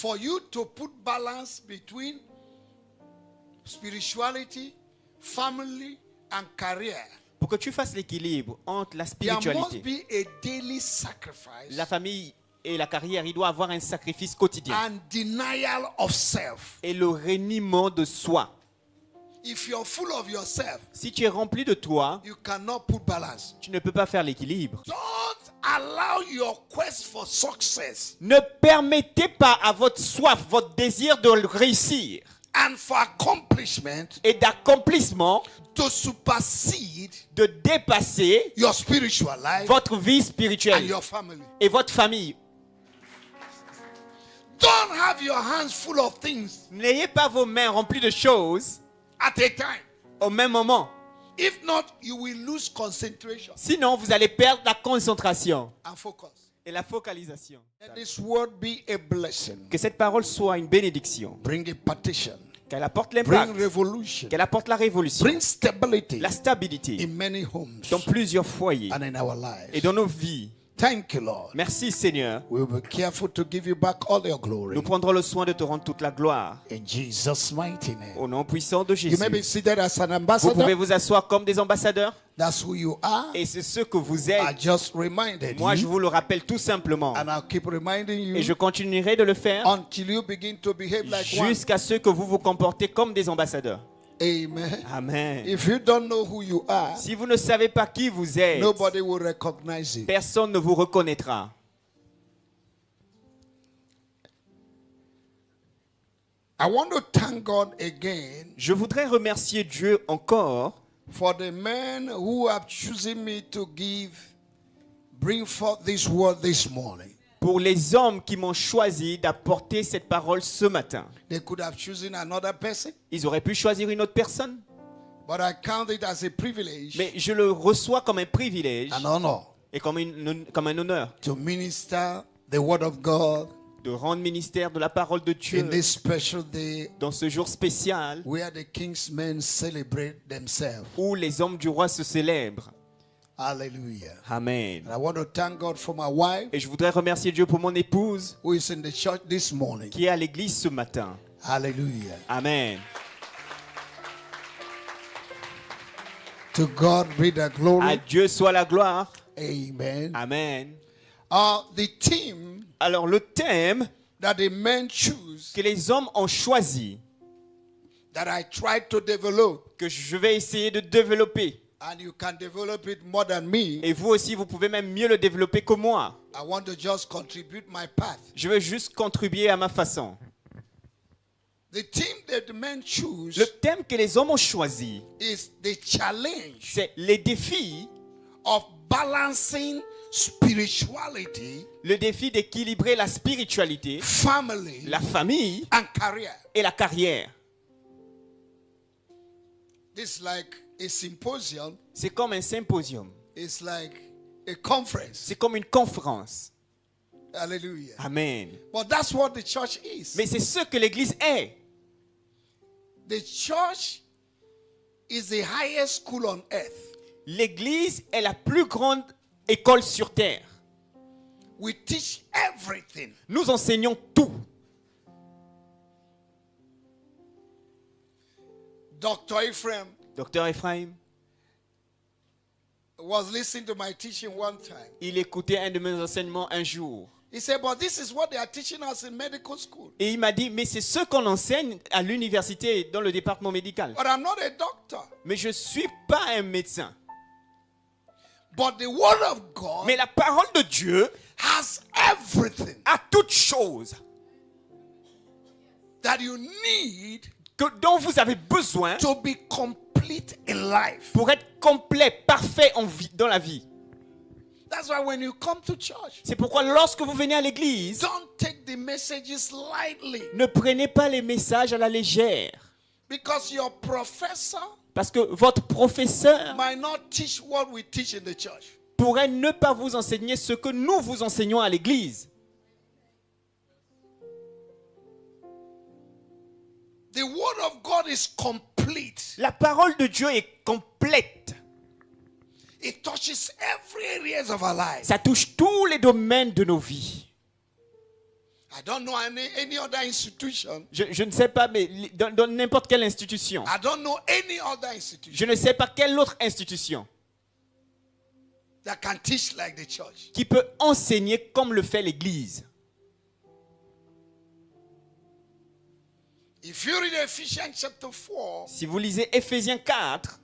For you to put balance between spirituality, family, and career, Pour que tu fasses l'équilibre entre la there must spiritualité, be a daily sacrifice la famille et la carrière, il doit avoir un sacrifice quotidien and denial of self. et le reniement de soi. If you're full of yourself, Si tu es rempli de toi, you cannot put balance. tu ne peux pas faire l'équilibre. Don't allow your quest for success Ne permettez pas à votre soif, votre désir de réussir and for accomplishment et d'accomplissement to supersede de dépasser your spiritual life votre vie and spirituelle your family. et votre famille. Don't have your hands full of things N'ayez pas vos mains remplies de choses at a time. au même moment. If not, you will lose concentration Sinon, vous allez perdre la concentration and focus. et la focalisation. Let this word be a blessing. Que cette parole soit une bénédiction, Bring a partition. qu'elle apporte Bring l'impact, revolution. qu'elle apporte la révolution, Bring stability la stabilité in many homes dans plusieurs foyers and in our et lives. dans nos vies. Thank you, Lord. Merci Seigneur. We will be careful to give you back all your glory. Nous prendrons le soin de te rendre toute la gloire. In Jesus' mighty name. Au nom puissant de You may be Jésus. seated as an Vous ambassador. pouvez vous asseoir comme des ambassadeurs. That's who you are. Et c'est ce que vous I êtes. just reminded Moi, je you. vous le rappelle tout simplement. And I'll keep reminding Et je you continuerai de le faire until you begin to behave like one. jusqu'à ce que vous vous comportez comme des ambassadeurs. Amen. Amen. If you don't know who you are, Si vous ne savez pas qui vous êtes, nobody will recognize you. personne ne vous reconnaîtra. I want to thank God again Je voudrais remercier Dieu encore for the men who have chosen me to bring forth this word this morning. pour les hommes qui m'ont choisi d'apporter cette parole ce matin. They could have chosen another person, Ils auraient pu choisir une autre personne, but I count it as a privilege, mais je le reçois comme un privilège an honor et comme un honneur to minister the word of God de rendre ministère de la parole de Dieu in this special day dans ce jour spécial where the king's men celebrate themselves. où les hommes du roi se célèbrent. Hallelujah. Amen. And I want to thank God for my wife Et je voudrais remercier Dieu pour mon épouse who is in the church this morning. qui est à l'église ce matin. Hallelujah. Amen. To God be the À glory. Dieu soit la gloire. Amen. Amen. The theme Alors le thème that the men choose, que les hommes ont choisi, that I tried to develop, que je vais essayer de développer, and you can develop it more than me. et vous aussi vous pouvez même mieux le développer que moi. I want to just contribute my path. Je vais juste contribuer à ma façon. The theme that the men choose Le thème que les hommes ont choisi, is the challenge c'est les défis, of balancing spirituality, le défi d'équilibrer la spiritualité, family, la famille and career. et la carrière. This is like a symposium. C'est comme un symposium. It's like a conference. C'est comme une conférence. Hallelujah. Amen. But that's what the church is. Mais c'est ce que l'Église est. The church is the highest school on earth. L'Église est la plus grande école sur terre. We teach everything. Nous enseignons tout. Dr. Ephraim Docteur Ephraim, was listening to my teaching one time. il écoutait un de mes enseignements un jour. He said, but this is what they are teaching us in medical school. Et il m'a dit, mais c'est ce qu'on enseigne à l'université dans le département médical. But I'm not a doctor. Mais je ne suis pas un médecin. But the word of God Mais la parole de Dieu has everything a toute chose that you need dont vous avez besoin to be complete in life. pour être complet, parfait dans la vie. That's why when you come to church, C'est pourquoi lorsque vous venez à l'église, don't take the messages lightly. ne prenez pas les messages à la légère. Because your professor Parce que votre professeur might not teach what we teach in the church. pourrait ne pas vous enseigner ce que nous vous enseignons à l'église. The word of God is complete. La parole de Dieu est complète. It touches every areas of our lives. Ça touche tous les domaines de nos vies. I don't know any other institution. Je ne sais pas, mais dans n'importe quelle institution. I don't know any other institution Je ne sais pas quelle autre institution that can teach like the church. qui peut enseigner comme le fait l'Église. If you read Ephesians chapter 4, Si vous lisez Éphésiens 4,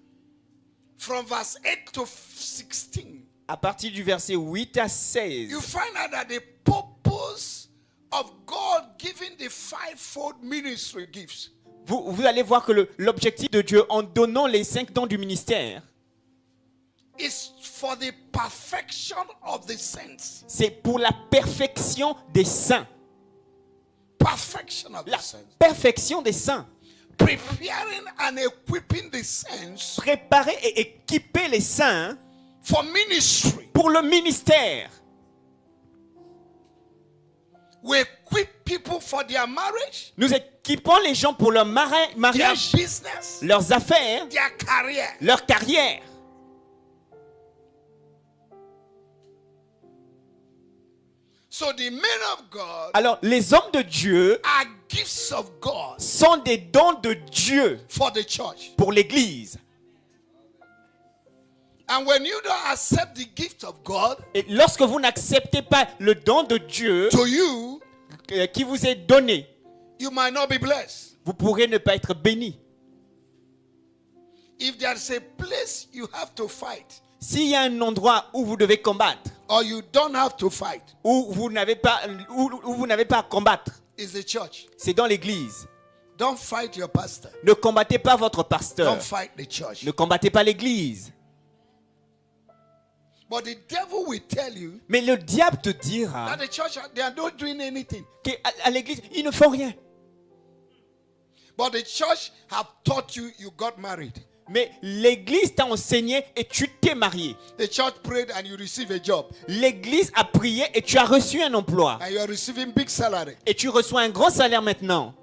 from verse 8 to 16, à partir du verset 8 à 16, you find out that the purpose of God giving the fivefold ministry gifts vous allez voir que l'objectif de Dieu en donnant les 5 dons du ministère, is for the perfection of the saints. c'est pour la perfection des saints. Perfection of La the saints. perfection des saints. Preparing and equipping the saints Préparer et équiper les saints for ministry. pour le ministère. We equip people for their marriage, Nous équipons les gens pour leur their mariage, business, leurs affaires, their career. leur carrière. So the men of God Alors, les hommes de Dieu are gifts of God sont des dons de Dieu for the church. pour l'Église. And when you don't accept the gift of God Et lorsque vous n'acceptez pas le don de Dieu to you, qui vous est donné, you might not be blessed. vous pourrez ne pas être béni. If there's a place you have to fight, S'il y a un endroit où vous devez combattre, or you don't have to fight, où vous n'avez pas à combattre, is the church. c'est dans l'Église. Don't fight your pastor. Ne combattez pas votre pasteur. Don't fight the church. Ne combattez pas l'Église. But the devil will tell you Mais le diable te dira that the church, they are not doing anything. qu'à l'Église, ils ne font rien. But the church have taught you, you got married. Mais l'Église t'a enseigné et tu t'es marié. The church prayed and you receive a job. L'Église a prié et tu as reçu un emploi. And you are receiving big salary. Et tu reçois un grand salaire maintenant.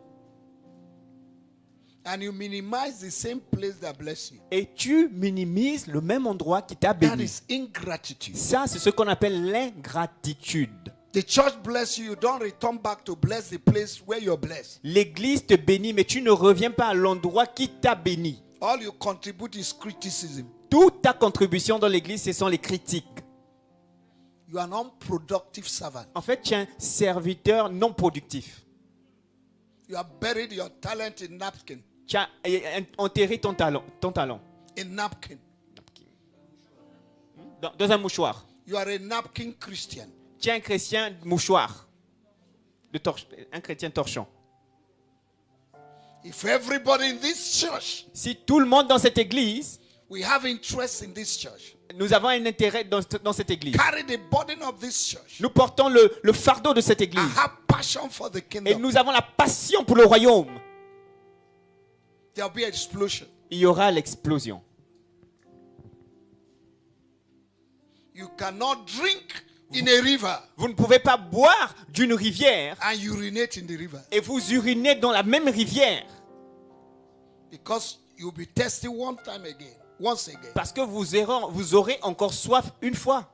And you minimize the same place that bless you. Et tu minimises le même endroit qui t'a That béni. is ingratitude. Ça, c'est ce qu'on appelle l'ingratitude. The church bless you, you don't return back to bless the place where you're blessed. L'Église te bénit, mais tu ne reviens pas à l'endroit qui t'a béni. All you contribute is criticism. Toute ta contribution dans l'Église, ce sont les critiques. You are an unproductive servant. En fait, tu es un serviteur non productif. You have buried your talent in napkin. Tu as enterré ton talent In napkin. dans un mouchoir. You are a napkin Christian. Tu es un chrétien mouchoir. Un chrétien torchon. If everybody in this church, Si tout le monde dans cette église, we have interest in this church, nous avons un intérêt dans cette église. carry the burden of this church, Nous portons le fardeau de cette and église. have passion for the Et kingdom, nous avons la passion pour le royaume. there will be an explosion. Il y aura l'explosion. You cannot drink in a river Vous ne pouvez pas boire d'une rivière and urinate in the river, et vous uriner dans la même rivière. because you'll be thirsty once again, Parce que vous aurez encore soif une fois.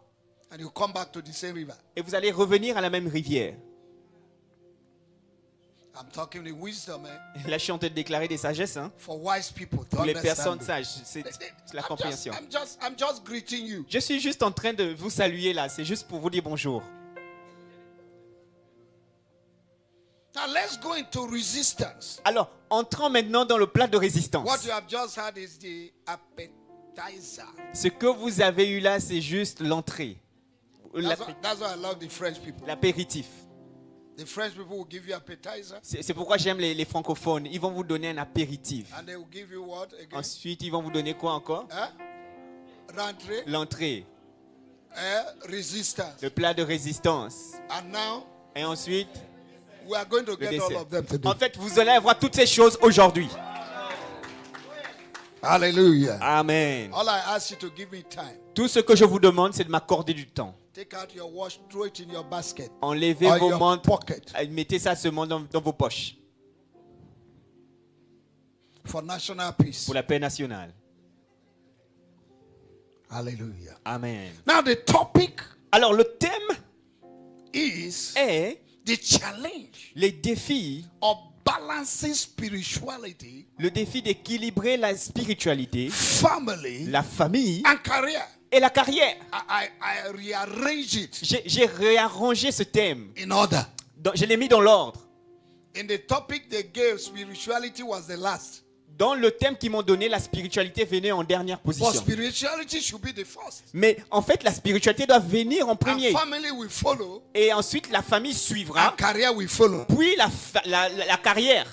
and you come back to the same river. Et vous allez revenir à la même rivière. I'm talking in wisdom, Là, je suis en train de déclarer des sagesses. Hein. for wise people to Pour les understand. personnes sages, c'est la compréhension. I'm just greeting you. Je suis juste en train de vous saluer là. C'est juste pour vous dire bonjour. Now let's go into resistance. Alors, entrons maintenant dans le plat de résistance. What you have just had is the appetizer. Ce que vous avez eu là, c'est juste l'entrée. That's why I love the French people. L'apéritif. The French people will give you appetizer, C'est pourquoi j'aime les francophones. Ils vont vous donner un apéritif. and they will give you what again? Ensuite, ils vont vous donner quoi encore? Rentrée, L'entrée. resistance. Le plat de résistance. And now Et ensuite, we are going to le get all dessert. of them today. En fait, vous allez avoir toutes ces choses aujourd'hui. Hallelujah. Amen. All I ask you to give me time. Tout ce que je vous demande, c'est de m'accorder du temps. Take out your watch, throw it in your basket Enlevez or vos your montres, pocket mettez ça seulement dans vos poches for national peace. pour la paix nationale. Hallelujah. Amen. Now the topic Alors, le thème is est the challenge les défis, of balancing spirituality, le défi d'équilibrer la spiritualité, family, la famille and career. et la carrière. I rearrange it J'ai réarrangé ce thème. in order. Je l'ai mis dans l'ordre. In the topic they gave, spirituality was the last. Dans le thème qu'ils m'ont donné, la spiritualité venait en dernière But position. spirituality should be the first. Mais en fait, la spiritualité doit venir en premier. And family will follow, Et ensuite, la famille suivra. and career will follow. Puis la carrière.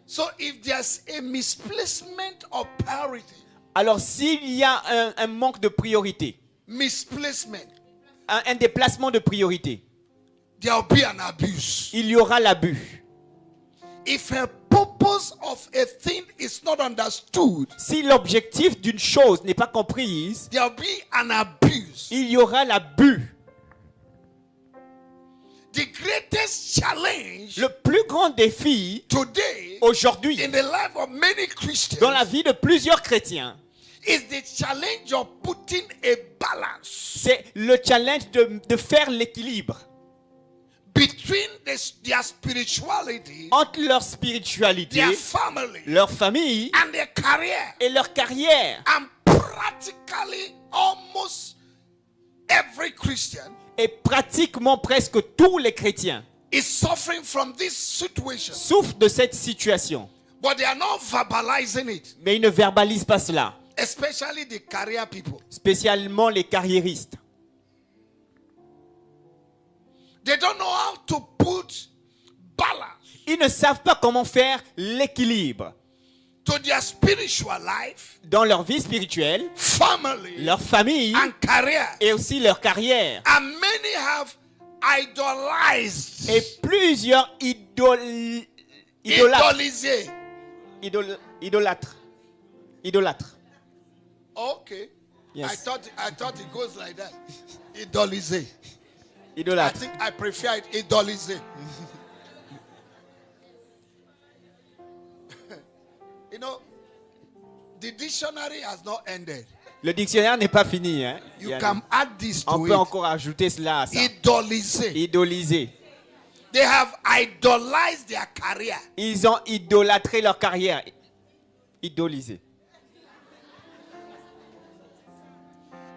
So if there's a misplacement of priority, Alors, s'il y a un manque de priorité, misplacement, un déplacement de priorité, there will be an abuse. il y aura l'abus. If a purpose of a thing is not understood, Si l'objectif d'une chose n'est pas comprise, there will be an abuse. il y aura l'abus. The greatest challenge Le plus grand défi today aujourd'hui in the life of many Christians dans la vie de plusieurs chrétiens, is the challenge of putting a balance c'est le challenge de faire l'équilibre between their spirituality, entre leur spiritualité, their family, leur famille and their career. et leur carrière. And practically almost every Christian Et pratiquement presque tous les chrétiens is suffering from this situation, souffrent de cette situation. but they are not verbalizing it, Mais ils ne verbalisent pas cela, especially the career people. spécialement les carriéristes. They don't know how to put balance Ils ne savent pas comment faire l'équilibre to their spiritual life, dans leur vie spirituelle, family, leur famille and career. et aussi leur carrière. And many have idolized, Et plusieurs idolized. idolâtres. Okay. Yes. I thought it goes like that. Idolized. I Idolâtres. think I prefer it idolized. You know, the dictionary has not ended. Le dictionnaire n'est pas fini. Hein? You can add this On to peut it. encore ajouter cela à ça. Idolized. Idoliser. They have idolized their career. Ils ont idolâtré leur carrière. Idolisé.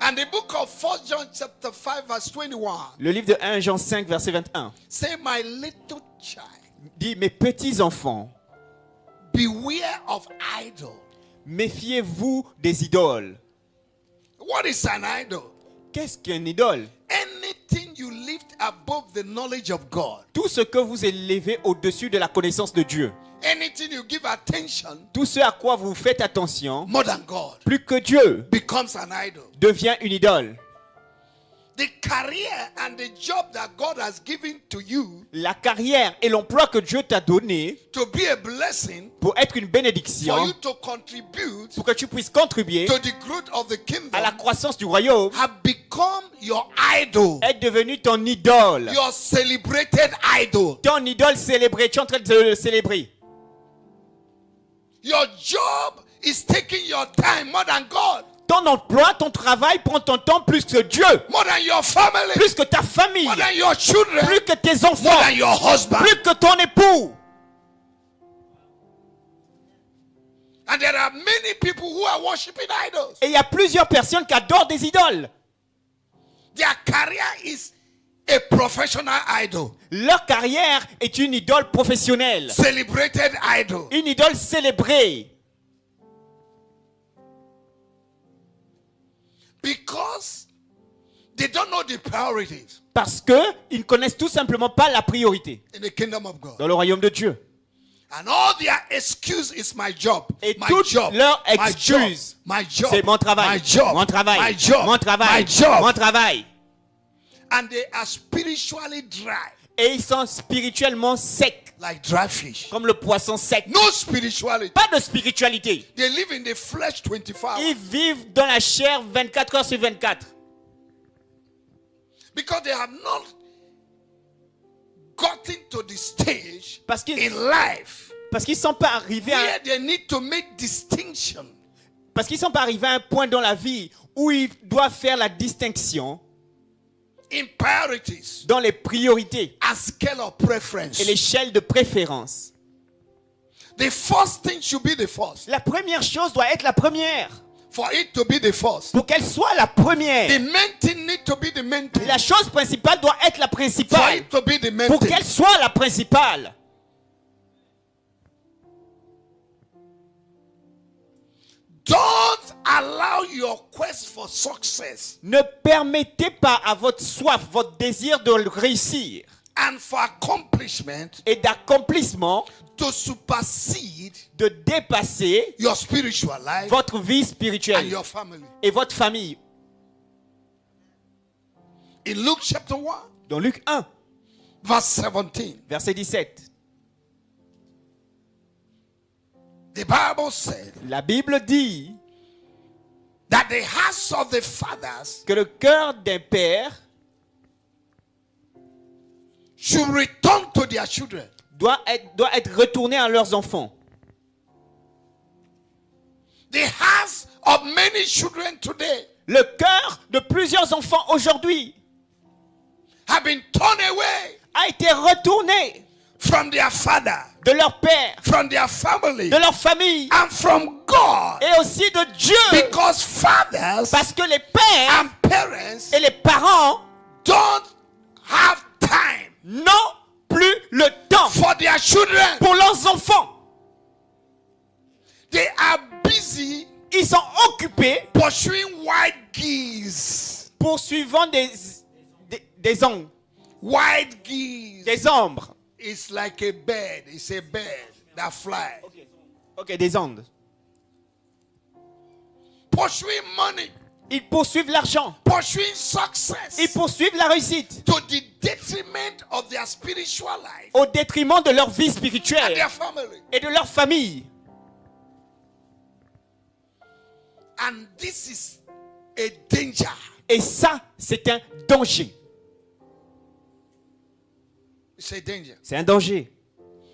And the book of 1 John chapter 5 verse 21 Le livre de 1 Jean 5, verset 21 say, my little child, dit, mes petits enfants, beware of idol. méfiez-vous des idoles. What is an idol? Qu'est-ce qu'une idole? Anything you lift above the knowledge of God, Tout ce que vous élevez au-dessus de la connaissance de Dieu. anything you give attention Tout ce à quoi vous faites attention, more than God, plus que Dieu, becomes an idol. devient une idole. The career and the job that God has given to you La carrière et l'emploi que Dieu t'a donné to be a blessing pour être une for bénédiction, you to contribute pour que tu puisses contribuer to the growth of the kingdom à la croissance du royaume, have become your idol, est devenu ton idole. your celebrated idol. Ton idole célébrée, tu es en train de le célébrer. Your job is taking your time more than God, Ton emploi, ton travail prend ton temps plus que Dieu, more than your family, plus que ta famille, more than your children, plus que tes more enfants, than your husband. plus que ton époux. And there are many people who are worshiping idols. Et il y a plusieurs personnes qui adorent des idoles. Their career is a professional idol, Leur carrière est une idole professionnelle, celebrated idol. une idole célébrée. Because they don't know the priorities Parce qu'ils ne connaissent tout simplement pas la priorité in the kingdom of God. dans le royaume de Dieu. And all their excuse is my job. Et My toute job. leur My job. excuse, My job. c'est mon travail, My job. mon travail, My job. mon travail, My job. mon travail. And they are spiritually dry, Et ils sont spirituellement secs, like dry fish. comme le poisson sec. No spirituality. Pas de spiritualité. They live in the flesh 24 hours. Ils vivent dans la chair 24 heures sur 24. Because they have not gotten to the stage Parce qu'ils in life ne sont pas arrivés à, where they need to make distinction parce qu'ils sont pas arrivés à un point dans la vie où ils doivent faire la distinction in priorities dans les priorités and scale of preference. et l'échelle de préférence. The first thing should be the first. La première chose doit être la première. For it to be the first. Pour qu'elle soit la première. The main thing need to be the main thing. La chose principale doit être la For principale. it to be the main Pour thing. qu'elle soit la principale. Don't allow your quest for success Ne permettez pas à votre soif, votre désir de réussir and for accomplishment et d'accomplissement to supersede de dépasser your spiritual life votre vie and spirituelle your family. et votre famille. In Luke chapter 1, Dans Luc 1, verse 17, verset 17, the Bible said la Bible dit that the hearts of the fathers que le cœur d'un père should return to their children. doit être retourné à leurs enfants. The hearts of many children today Le cœur de plusieurs enfants aujourd'hui have been turned away a été retourné from their father, de leur père, from their family, de leur famille and from God. et aussi de Dieu. Because fathers Parce que les pères and parents et les parents don't have time n'ont plus le temps for their children. pour leurs enfants. They are busy Ils sont occupés pursuing white geese. poursuivant des ombres. White geese. Des ombres. It's like a bird. It's a bird that flies. Ok, des ondes. Pursuing money. Ils poursuivent l'argent. Pursuing success. Ils poursuivent la réussite To the detriment of their spiritual life au détriment de leur vie and spirituelle their family. et de leur famille. And this is a danger. Et ça, c'est un danger. It's a danger. C'est un danger.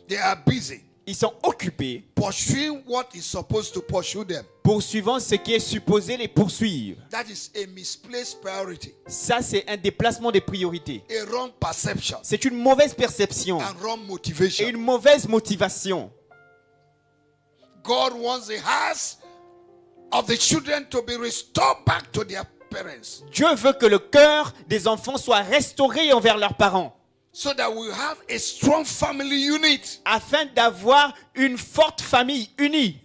They are busy Ils sont occupés pursuing what is supposed to pursue them. poursuivant ce qui est supposé les poursuivre. That is a misplaced priority, Ça, c'est un déplacement des priorités. a wrong perception, C'est une mauvaise perception and wrong et motivation. une mauvaise motivation. God wants the hearts of the children to be restored back to their parents, Dieu veut que le cœur des enfants soit restauré envers leurs parents, so that we have a strong family unit. afin d'avoir une forte famille unie.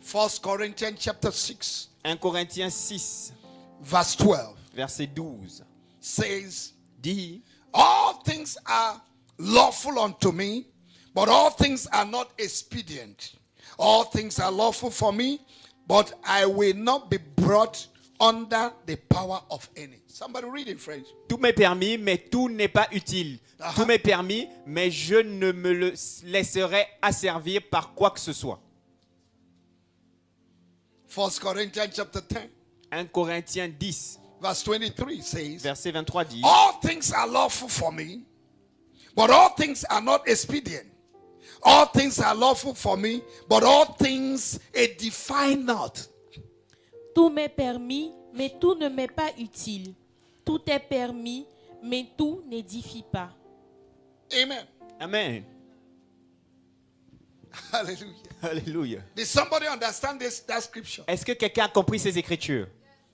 1 Corinthians chapter 6, 1 Corinthiens 6, verse 12 verset 12 says, dit: all things are lawful unto me, but all things are not expedient. All things are lawful for me, but I will not be brought under the power of any. Somebody read in French. Tout m'est permis, mais tout n'est pas utile. Uh-huh. Tout m'est permis, mais je ne me le laisserai asservir par quoi que ce soit. 1 Corinthians chapter 10, 1 Corinthiens 10, verse 23 says, verset 23 dit: all things are lawful for me, but all things are not expedient. All things are lawful for me, but all things edify not. Tout m'est permis, mais tout ne m'est pas utile. Tout est permis, mais tout n'édifie pas. Amen. Amen. Hallelujah. Alléluia. Did somebody understand that scripture? Est-ce que quelqu'un a compris ces écritures?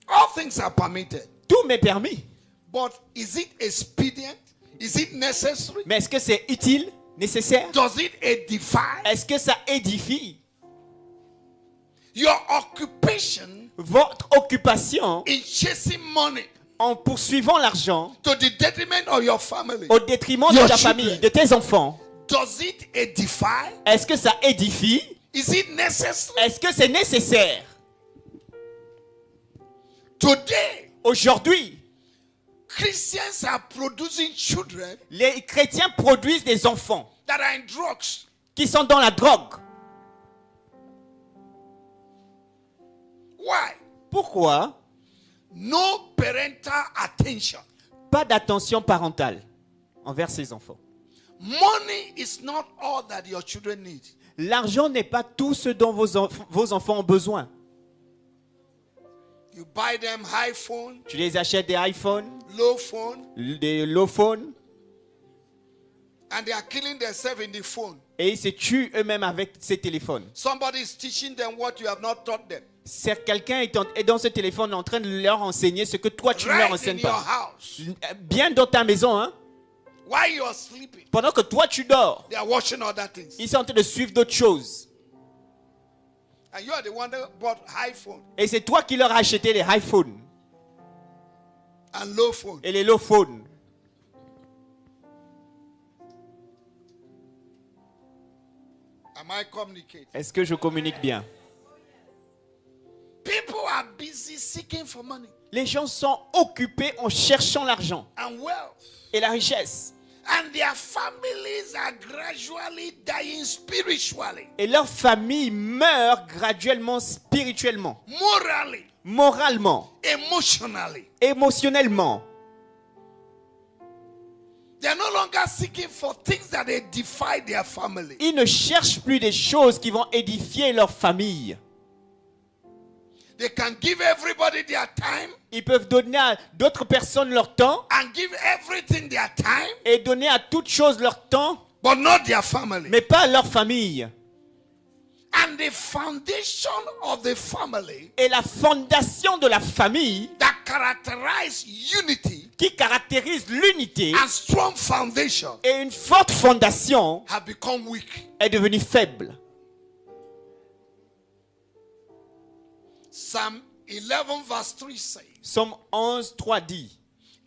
All things are permitted. Tout m'est permis. But is it expedient? Is it necessary? Mais est-ce que c'est utile, nécessaire? Does it edify? Est-ce que ça édifie? Your occupation Votre occupation in chasing money en poursuivant l'argent to the detriment of your family. au détriment de Your ta children. famille, de tes enfants, Does it edify? est-ce que ça édifie? Is it necessary? Est-ce que c'est nécessaire? Today, Aujourd'hui, Christians are producing children les chrétiens produisent des enfants that are in drugs. qui sont dans la drogue. Why? Pourquoi? No parental attention. Pas d'attention parentale envers ces enfants. Money is not all that your children need. L'argent n'est pas tout ce dont vos enfants ont besoin. You buy them high phone, Tu les achètes des iPhones, low phone, des low phones, and they are killing themselves in the phone. et ils se tuent eux-mêmes avec ces téléphones. Somebody is teaching them what you have not taught them. C'est quelqu'un est dans ce téléphone en train de leur enseigner ce que toi tu ne leur Right in enseignes your pas. house. Bien dans ta maison, hein. While you are sleeping, Pendant que toi tu dors, they are watching other things. ils sont en train de suivre d'autres choses. And you are the one that bought high phone Et c'est toi qui leur as acheté les iPhones and low phone. et les low phones. Am I communicating? Est-ce que je communique bien? People are busy seeking for money Les gens sont occupés en cherchant l'argent and wealth. et la richesse. And their families are gradually dying spiritually, Et leur famille meurt graduellement spirituellement, morally, moralement, emotionally. émotionnellement. They are no longer seeking for things that edify their family. Ils ne cherchent plus des choses qui vont édifier leur famille. They can give everybody their time Ils peuvent donner à d'autres personnes leur temps and give everything their time, et donner à toutes choses leur temps, but not their family. mais pas à leur famille. And the foundation of the family Et la fondation de la famille that characterize unity qui caractérise l'unité and strong foundation et une forte fondation have become weak. est devenue faible. Psalm 11 verse 3 says, Somme 11, 3 dit,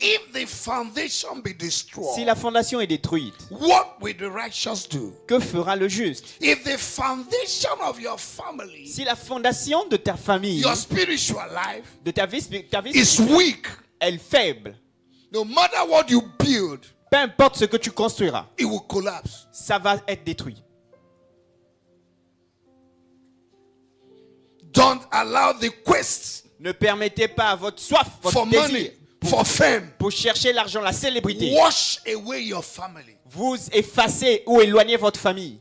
if the foundation be destroyed, si la fondation est détruite, what will the righteous do? que fera le juste? If the foundation of your family, Si la fondation de ta famille, your spiritual life, de ta vie is weak, est faible, no matter what you build, peu importe ce que tu construiras, it will collapse. ça va être détruit. Don't allow the quest Ne permettez pas à votre soif, for votre désir, money, for fame, pour chercher l'argent, la célébrité, wash away your family. vous effacer ou éloigner votre famille.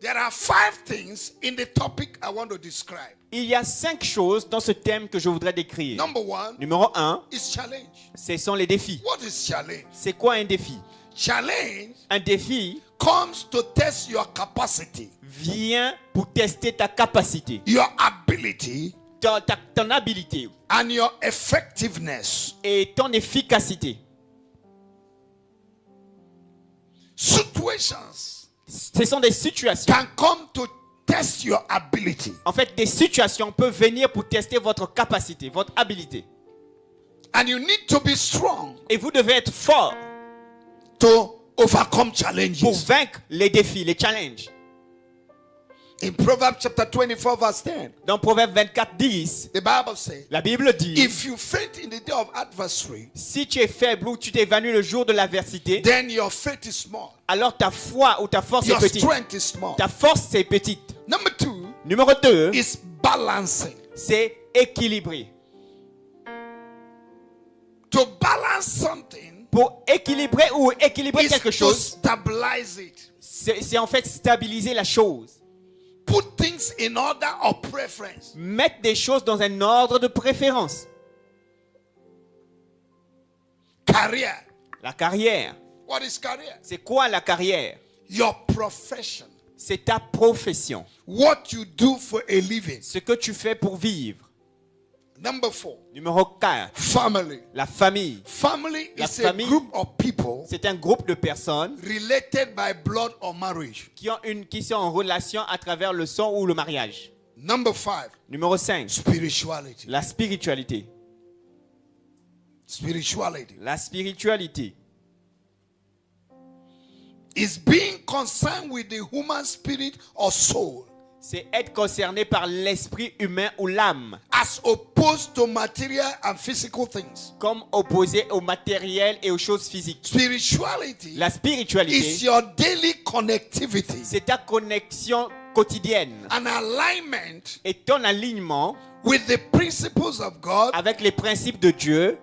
There are 5 things in the topic I want to describe. Il y a 5 choses dans ce thème que je voudrais décrire. Number 1 Numéro 1, is challenge. ce sont les défis. What is challenge? C'est quoi un défi? Challenge Un défi comes to test your capacity, vient pour tester ta capacité, your ability, ton habilité and your effectiveness. et ton efficacité. Situations Ce sont des situations. can come to test your ability. En fait, des situations peuvent venir pour tester votre capacité, votre habilité. And you need to be strong Et vous devez être fort to overcome pour challenges. vaincre les défis, les challenges. In Proverbs chapter 24 verse 10, Dans Proverbe 24, 10, the Bible says, la Bible dit, if you faint in the day of adversary, si tu es faible ou tu t'évanouis le jour de l'adversité, then your faith is small. alors ta foi ou ta force est Your petite. strength is small. Ta force est petite. Number 2 Numéro 2, is balancing. c'est équilibré. To balance something Pour équilibrer ou équilibrer is quelque to chose, stabilize it. c'est en fait stabiliser la chose. Put things in order of preference. Mettre des choses dans un ordre de préférence. Career. La carrière. What is career? C'est quoi la carrière? Your profession. C'est ta profession. What you do for a living. Ce que tu fais pour vivre. Number 4, Numéro 4, family. la famille. Family La is a famille. group of people C'est un groupe de personnes related by blood or marriage. qui sont en relation à travers le sang ou le mariage. Number 5, Numéro 5, spirituality. la spiritualité. Spirituality La spiritualité, is being concerned with the human spirit or soul c'est être concerné par l'esprit humain ou l'âme, as opposed to material and physical things. comme opposé au matériel et aux choses physiques. Spirituality La is spiritualité, your daily connectivity, c'est ta connexion quotidienne an alignment et ton alignement with the principles of God avec les principes de Dieu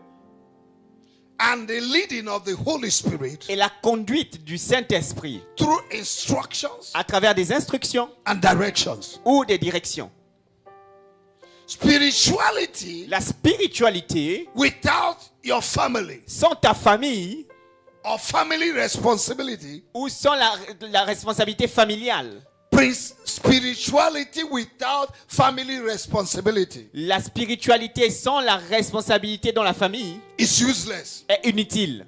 and the leading of the Holy Spirit et la conduite du Saint-Esprit through instructions à travers des instructions and directions. ou des directions. Spirituality La spiritualité, without your family sans ta famille or family responsibility, ou sans la responsabilité familiale. spirituality without family responsibility La spiritualité sans la responsabilité dans la famille is useless. est inutile.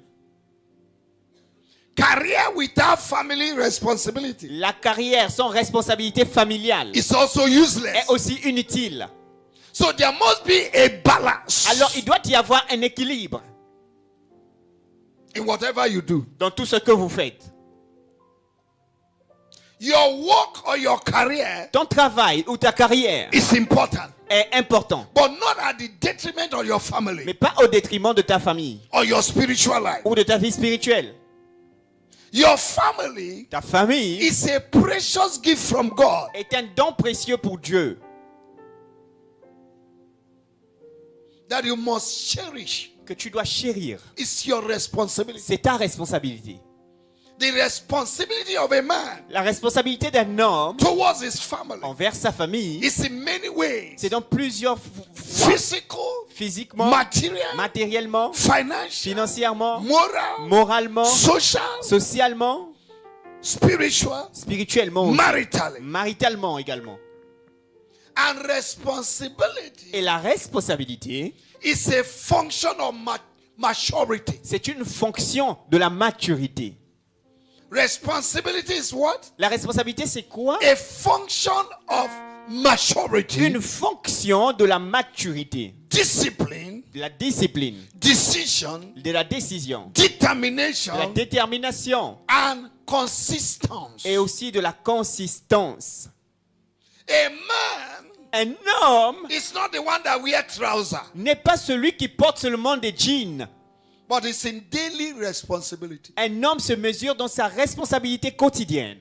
Career without family responsibility La carrière sans responsabilité familiale is also useless. est aussi inutile. So there must be a balance Alors il doit y avoir un équilibre in whatever you do. dans tout ce que vous faites. Your work or your career Ton travail ou ta carrière is important, est important, but not at the detriment of your family mais pas au détriment de ta famille or your spiritual life. ou de ta vie spirituelle. Your family Ta famille is a precious gift from God. est un don précieux pour Dieu That you must cherish. que tu dois chérir. It's your responsibility. C'est ta responsabilité. The responsibility of a man La responsabilité d'un homme towards his family envers sa famille, is in many ways c'est dans plusieurs physical, physiquement, material, matériellement, financial, financièrement, moral, moralement, social, socialement, spiritual, spirituellement aussi, maritally. maritalement également. And responsibility Et la responsabilité, is a function of maturity. c'est une fonction de la maturité. Responsibility is what? La responsabilité, c'est quoi? A function of maturity. Une fonction de la maturité, Discipline, de la discipline, decision, de la décision, determination, de la détermination and consistence. et aussi de la consistance. A man Un homme is not the one that wears trousers, n'est pas celui qui porte seulement des jeans. but it's in daily responsibility. Un homme se mesure dans sa responsabilité quotidienne.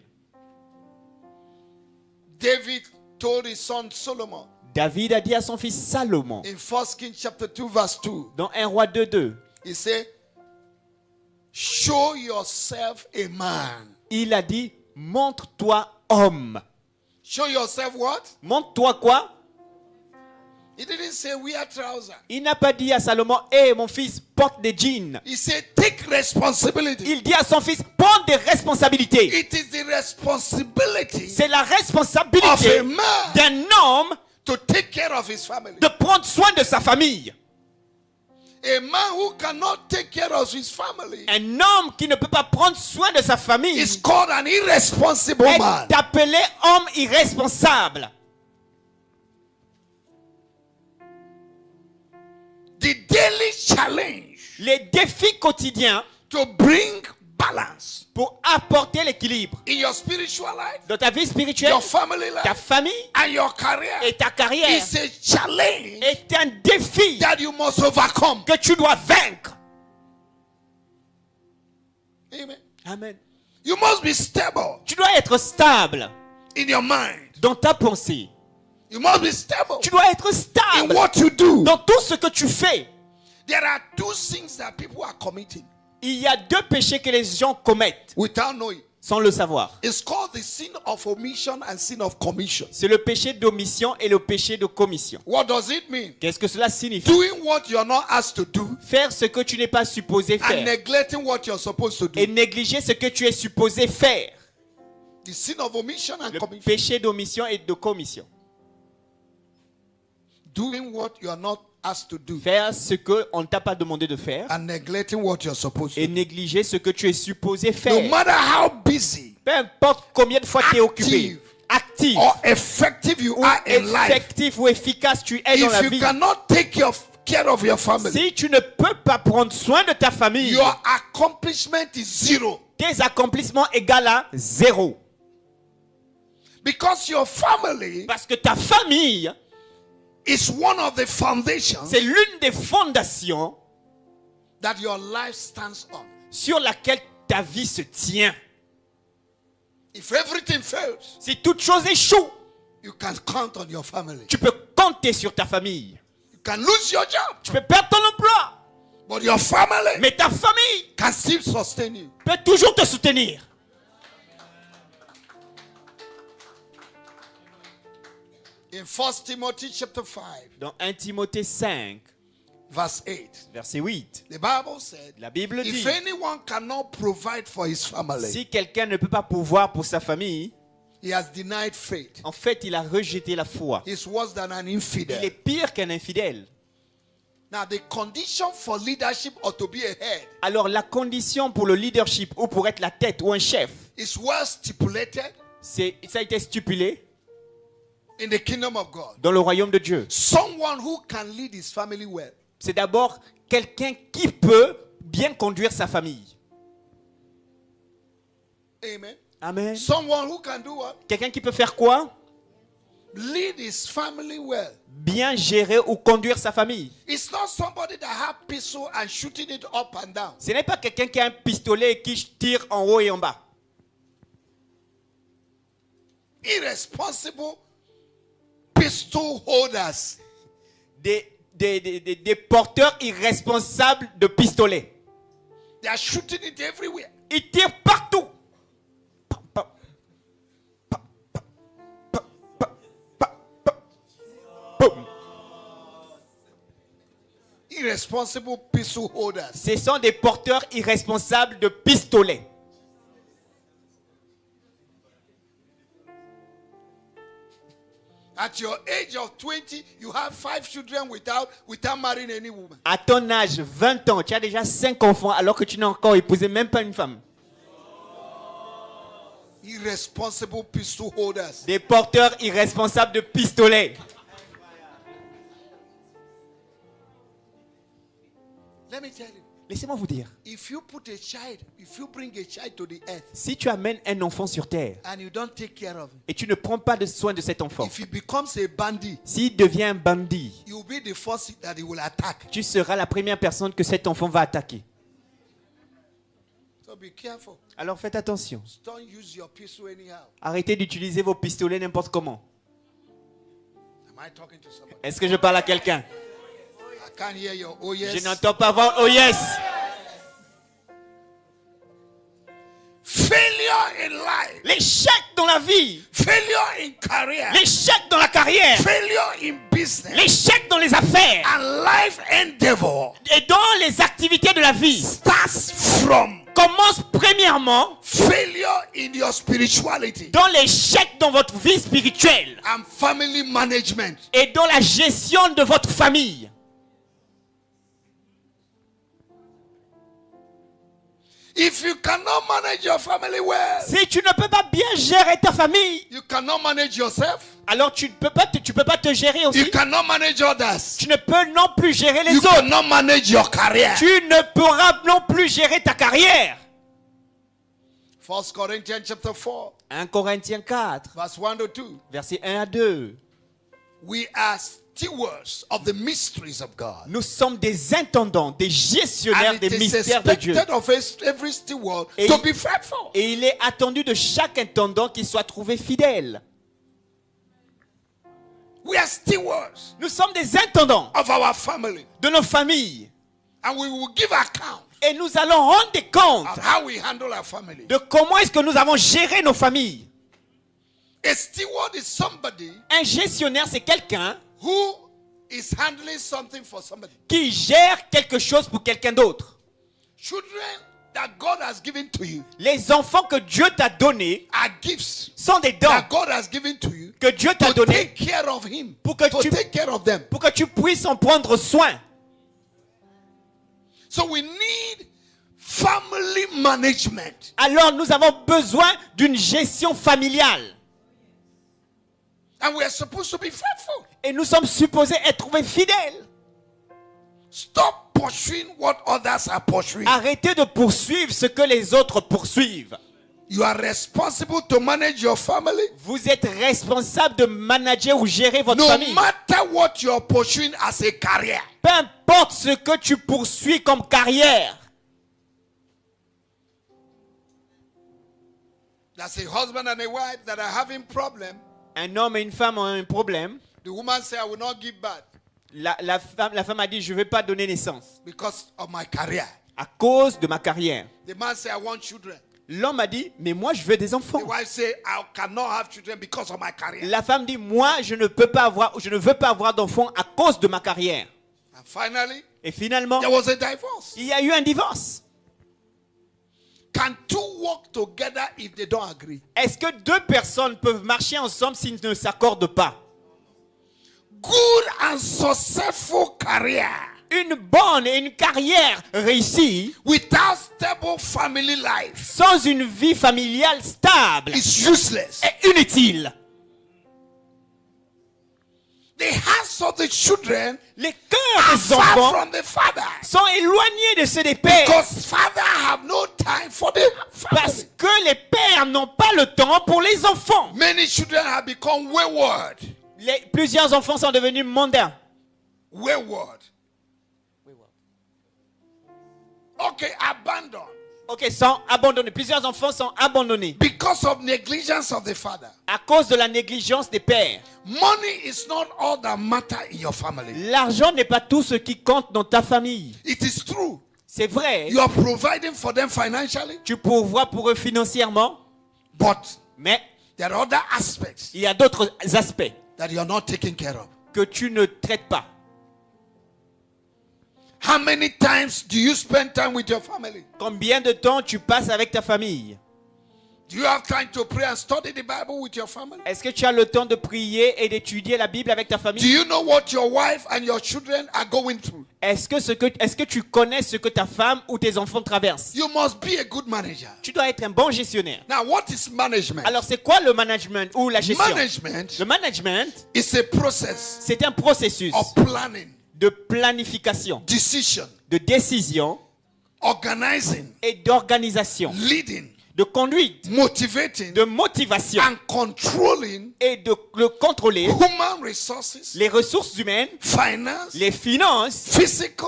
David told his son Solomon David a dit à son fils Salomon, in 1 Kings chapter 2 verse 2, dans 1 Roi 2:2, he said, show yourself a man. il a dit, montre-toi homme. Show yourself what? Montre-toi quoi? He didn't say wear trousers. Il n'a pas dit à Salomon, hé mon fils, porte des jeans. He said take responsibility. Il dit à son fils, prends des responsabilités. It is the responsibility C'est la of responsabilité a man d'un homme to take care of his family. de prendre soin de sa famille. A man who cannot take care of his family Un homme qui ne peut pas prendre soin de sa famille is called an irresponsible man. est appelé homme irresponsable. The daily challenge Les défis quotidiens to bring balance pour apporter l'équilibre in your spiritual life, dans ta vie spirituelle, your family ta life, famille and your career et ta carrière is a challenge est un défi that you must overcome. que tu dois vaincre. Amen. Amen. You must be stable Tu dois être stable in your mind. dans ta pensée. You must be stable Tu dois être in stable what you do. dans tout ce que tu fais. There are two sins that people are committing Il y a deux péchés que les gens commettent without knowing. sans le savoir. It's called the sin of omission and sin of commission. C'est le péché d'omission et le péché de commission. What does it mean? Qu'est-ce que cela signifie? Doing what you're not asked to do Faire ce que tu n'es pas supposé and faire neglecting what you're supposed to do. et négliger ce que tu es supposé faire. The sin of omission and Le commission. péché d'omission et de commission. Doing what you're not asked to do Faire ce qu'on ne t'a pas demandé de faire and neglecting what you're supposed et to do. négliger ce que tu es supposé No faire. matter how busy Peu importe combien de fois tu es occupé, actif or effective you ou are in life, effectif ou efficace tu es dans la if you vie, cannot take care of your family, si tu ne peux pas prendre soin de ta famille, your accomplishment is zero. tes accomplissements égale à zéro. Because your family Parce que ta famille, is one of the foundations c'est l'une des fondations that your life stands on. sur laquelle ta vie se tient. If everything fails, Si toute chose échoue, you can count on your family. tu peux compter sur ta famille. You can lose your job, Tu peux perdre ton emploi, but your family mais ta famille can still sustain you. peut toujours te soutenir. In 1 Timothy chapter 5, Dans 1 Timothée 5, verse 8, verset 8, the Bible said, la Bible dit, if anyone cannot provide for his family, si quelqu'un ne peut pas pourvoir pour sa famille, he has denied faith. en fait, il a rejeté la foi. He's worse than an Il infidel. est pire qu'un infidèle. Now, the condition for leadership or to be a head Alors, la condition pour le leadership ou pour être la tête ou un chef, is well stipulated ça a été stipulé in the kingdom of God. dans le royaume de Dieu. Someone who can lead his family well. C'est d'abord quelqu'un qui peut bien conduire sa famille. Amen. Amen. Someone who can do what? Quelqu'un qui peut faire quoi? Lead his family well. Bien gérer ou conduire sa famille. It's not somebody that have pistol and shooting it up and down. Ce n'est pas quelqu'un qui a un pistolet et qui tire en haut et en bas. Irresponsible pistol holders. Des porteurs irresponsables de pistolets. They are shooting it everywhere. Ils tirent partout. Pam, pam, pam, pam, pam, pam, pam, pam. Boum. Irresponsible pistol holders. Ce sont des porteurs irresponsables de pistolets. At your age of 20, you have 5 children without marrying any woman. À ton âge, 20 ans, tu as déjà 5 enfants alors que tu n'as encore épousé même pas une femme. Irresponsible pistol holders. Des porteurs irresponsables de pistolets. Let me tell you, Laissez-moi vous dire, if you bring a child to the earth si tu amènes un enfant sur terre and you don't take care of him, et tu ne prends pas de soin de cet enfant, if he becomes a bandit, s'il devient un bandit, you'll be the first that he will attack. tu seras la première personne que cet enfant va attaquer. So be careful. Alors faites attention. Don't use your pistol anyhow. Arrêtez d'utiliser vos pistolets n'importe comment. Am I talking to somebody? Est-ce que je parle à quelqu'un? I can't hear your oh yes. Je n'entends pas voir oh yes. Failure in life. L'échec dans la vie, Failure in career. l'échec dans la carrière, Failure in business. l'échec dans les affaires And life endeavor et dans les activités de la vie starts from commence premièrement failure in your spirituality dans l'échec dans votre vie spirituelle and family management. et dans la gestion de votre famille. If you cannot manage your family well, Si tu ne peux pas bien gérer ta famille, you cannot manage yourself. alors tu peux pas te gérer You aussi. cannot manage others. Tu ne peux non plus gérer les You autres. cannot manage your career. Tu ne pourras non plus gérer ta carrière. 1 Corinthians chapter 4, 1 Corinthiens 4, verse 1 to 2. versets 1 à 2. We are stewards of the mysteries of God. Nous sommes des intendants, des gestionnaires And des it is mystères de Dieu. expected of every steward Et- to be faithful. Et il est attendu de chaque intendant qu'il soit trouvé fidèle. We are stewards Nous sommes des intendants of our family. de nos familles. And we will give account Et nous allons rendre des comptes of how we handle our family. de comment est-ce que nous avons géré nos familles. A steward is somebody Un gestionnaire, c'est quelqu'un who is handling something for somebody. qui gère quelque chose pour quelqu'un d'autre. Children that God has given to you Les enfants que Dieu t'a donnés are gifts sont des dons that God has given to you que Dieu t'a to donnés take care of him, pour que to tu- take care of them. pour que tu puisses en prendre soin. So we need family management. Alors nous avons besoin d'une gestion familiale. And we are supposed to be faithful. Et nous sommes supposés être fidèles. Stop pursuing what others are pursuing. Arrêtez de poursuivre ce que les autres poursuivent. You are responsible to manage your family. Vous êtes responsable de manager ou gérer votre No famille. matter what you're pursuing as a career. Peu importe ce que tu poursuis comme carrière. That's a husband and a wife that are having problem. Un homme et une femme ont un problème. The woman say, I will not give birth La femme a dit, je ne vais pas donner naissance because of my career. à cause de ma carrière. The man say, I want children. L'homme a dit, mais moi je veux des enfants. The wife say, I cannot have children because of my career. La femme dit, moi je ne veux pas avoir d'enfants à cause de ma carrière. And finally, Et finalement, there was a divorce. il y a eu un divorce. Can two work together if they don't agree? Est-ce que deux personnes peuvent marcher ensemble s'ils ne s'accordent pas? Good and successful career Une bonne et une carrière réussie without stable family life sans une vie familiale stable is useless. est inutile. The hearts of the children Les cœurs are des far enfants from the father sont éloignés de ceux des pères because father have no time for the parce family. que les pères n'ont pas le temps pour les enfants. Many children have become wayward. Plusieurs enfants sont devenus mondains. Wayward. Okay, abandon. Ok, sont abandonnés. Plusieurs enfants sont abandonnés Because of negligence of the father. à cause de la négligence des pères. Money is not all that matter in your family. L'argent n'est pas tout ce qui compte dans ta famille. It is true. C'est vrai. You are providing for them financially, Tu pourvois pour eux financièrement, but mais there are other aspects il y a d'autres aspects that you are not taking care of. que tu ne traites pas. How many times do you spend time with your family? Combien de temps tu passes avec ta famille? Do you have time to pray and study the Bible with your family? Est-ce que tu as le temps de prier et d'étudier la Bible avec ta Do famille? you know what your wife and your children are going through? Est-ce que tu connais ce que ta femme ou tes enfants traversent? You must be a good manager. Tu dois être un bon gestionnaire. Now, what is management? Alors c'est quoi le management ou la gestion? Management Le management, is a process c'est un processus of planning, de planification, decision, de décision organizing, et d'organisation, leading, de conduite, motivating, de motivation and controlling et de le contrôler human resources, les ressources humaines, finance, les finances, physical,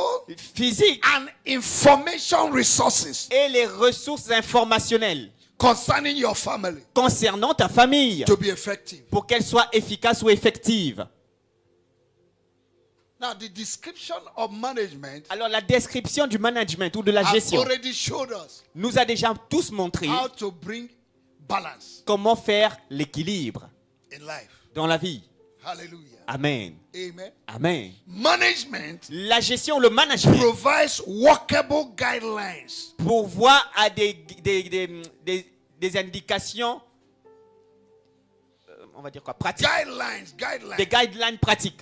physiques and information resources et les ressources informationnelles concerning your family concernant ta famille to be effective. pour qu'elle soit efficace ou effective. Now, the description of management Alors la description du management ou de la has gestion already showed us nous a déjà tous montré how to bring balance comment faire l'équilibre in life. dans la vie. Hallelujah. Amen. Amen. Amen. Management La gestion, le management provides workable guidelines pourvoit à des indications, on va dire quoi, pratiques, des guidelines pratiques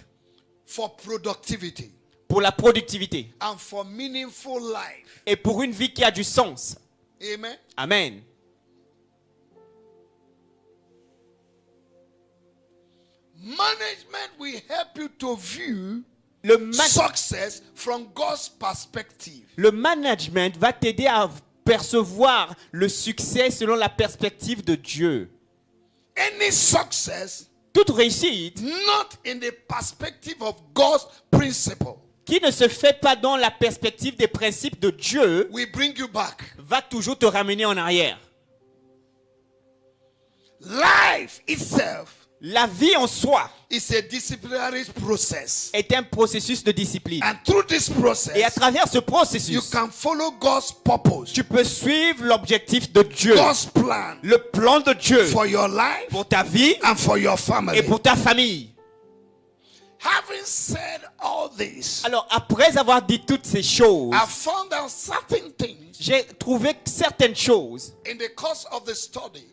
for productivity pour la productivité and for meaningful life. et pour une vie qui a du sens. Amen. Amen. Management will help you to view Le success from God's perspective. management va t'aider à percevoir le succès selon la perspective de Dieu. Any success Toute réussite not in the perspective of God's principle qui ne se fait pas dans la perspective des principes de Dieu will bring you back. va toujours te ramener en arrière. Life itself La vie en soi is a disciplinary process. est un processus de discipline. And through this Et à process, travers ce you processus, can follow God's purpose, tu peux suivre l'objectif de Dieu, God's plan le plan de Dieu for your life pour ta vie and for your family. et pour ta famille. Having said all this, Alors, après avoir dit toutes ces choses, I found out certain things j'ai trouvé certaines choses in the course of the study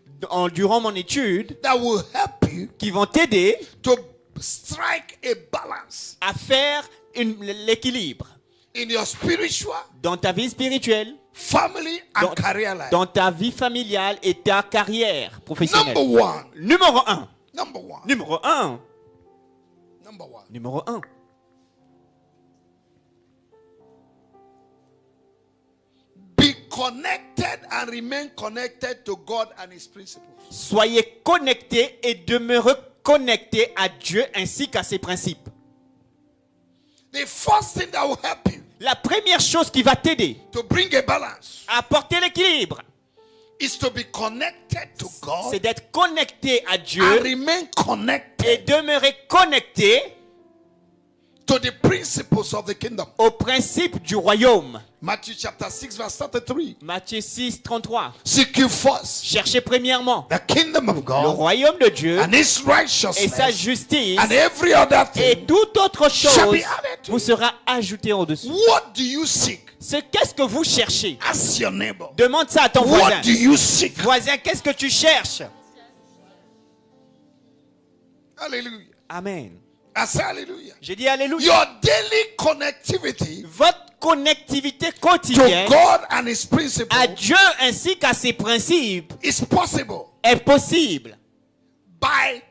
durant mon étude that will help you qui vont t'aider to strike a balance à faire l'équilibre in your spiritual, dans ta vie spirituelle, family, and career life. dans ta vie familiale et ta carrière professionnelle. Number one. Numéro 1. Number one. Numéro 1. Number one. Numéro 1. Be connected and remain connected to God and His principles. Soyez connectés et demeurez connectés à Dieu ainsi qu'à ses principes. The first thing that will help you La première chose qui va t'aider to bring a balance à apporter l'équilibre, is to be connected to God c'est d'être connecté à and Dieu remain et connected demeurer connecté to to the principles of the kingdom. Au principe du royaume. Matthew chapter 6 verse 33. Matthieu 6, 33. Seek you first Cherchez premièrement the kingdom of le God royaume de Dieu and his et sa righteousness, justice, and every other et thing toute autre shall chose be added to vous you. sera ajoutée au-dessus. What do you seek? Qu'est-ce que vous cherchez? Ask your neighbor. Demande ça à ton voisin. What do you seek? Voisin, qu'est-ce que tu cherches? Hallelujah. Amen. I say hallelujah. J'ai dit alléluia. Your daily connectivity Votre connectivité to quotidienne God and his principles à Dieu ainsi qu'à ses principes is possible est possible by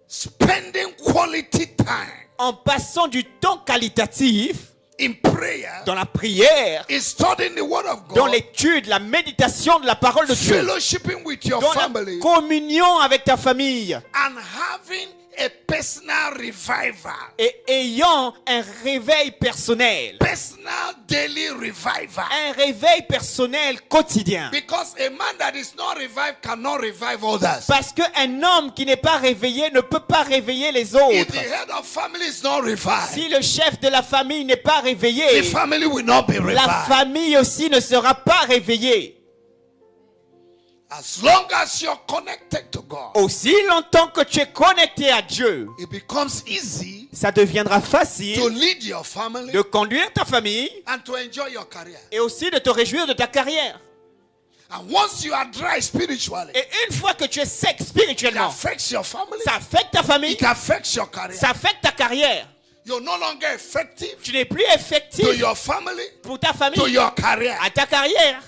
spending quality time en passant du temps qualitatif in prayer, dans la prière, in studying the word of dans God, l'étude, la méditation de la parole de Dieu, fellowshipping with your dans la family, communion avec ta famille and having a personal revival. et ayant un réveil personnel. Personal daily revival. Un réveil personnel quotidien. Because a man that is not revived cannot revive others. Parce qu'un homme qui n'est pas réveillé ne peut pas réveiller les If autres. the head of family is not revived, Si le chef de la famille n'est pas the réveillé, family will not be la revived. famille aussi ne sera pas réveillée. As long as you're connected to God, Aussi longtemps que tu es connecté à Dieu, it becomes easy ça deviendra to facile lead your family de conduire ta famille and to enjoy your career. et aussi de te réjouir de ta carrière. And once you are dry spiritually, Et une fois que tu es sec it spirituellement, affects your family, ça affecte ta famille, it affects your career. ça affecte ta carrière. You're no longer effective Tu n'es plus to effectif your family, pour ta to famille, your career. à ta carrière.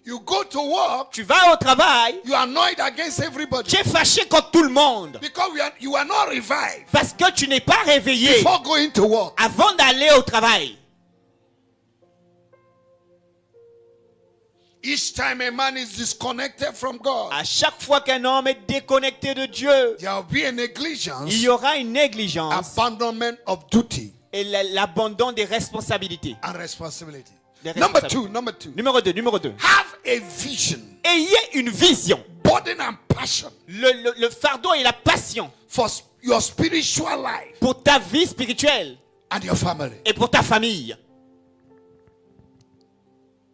You go to work, Tu vas au travail, you are annoyed against everybody tu es fâché contre tout le monde because you are not revived parce que tu n'es pas réveillé before going to work. avant d'aller au travail. Each time a man is disconnected from God, À chaque fois qu'un homme est déconnecté de Dieu, there will be a il negligence, y aura une négligence abandonment of duty et l'abandon des responsabilités. and responsibility. Des Number responsabilités. two. Numéro 2. Have a vision, Ayez une vision. burden and passion Le fardeau et la passion for your spiritual life pour ta vie spirituelle and your family. et pour ta famille.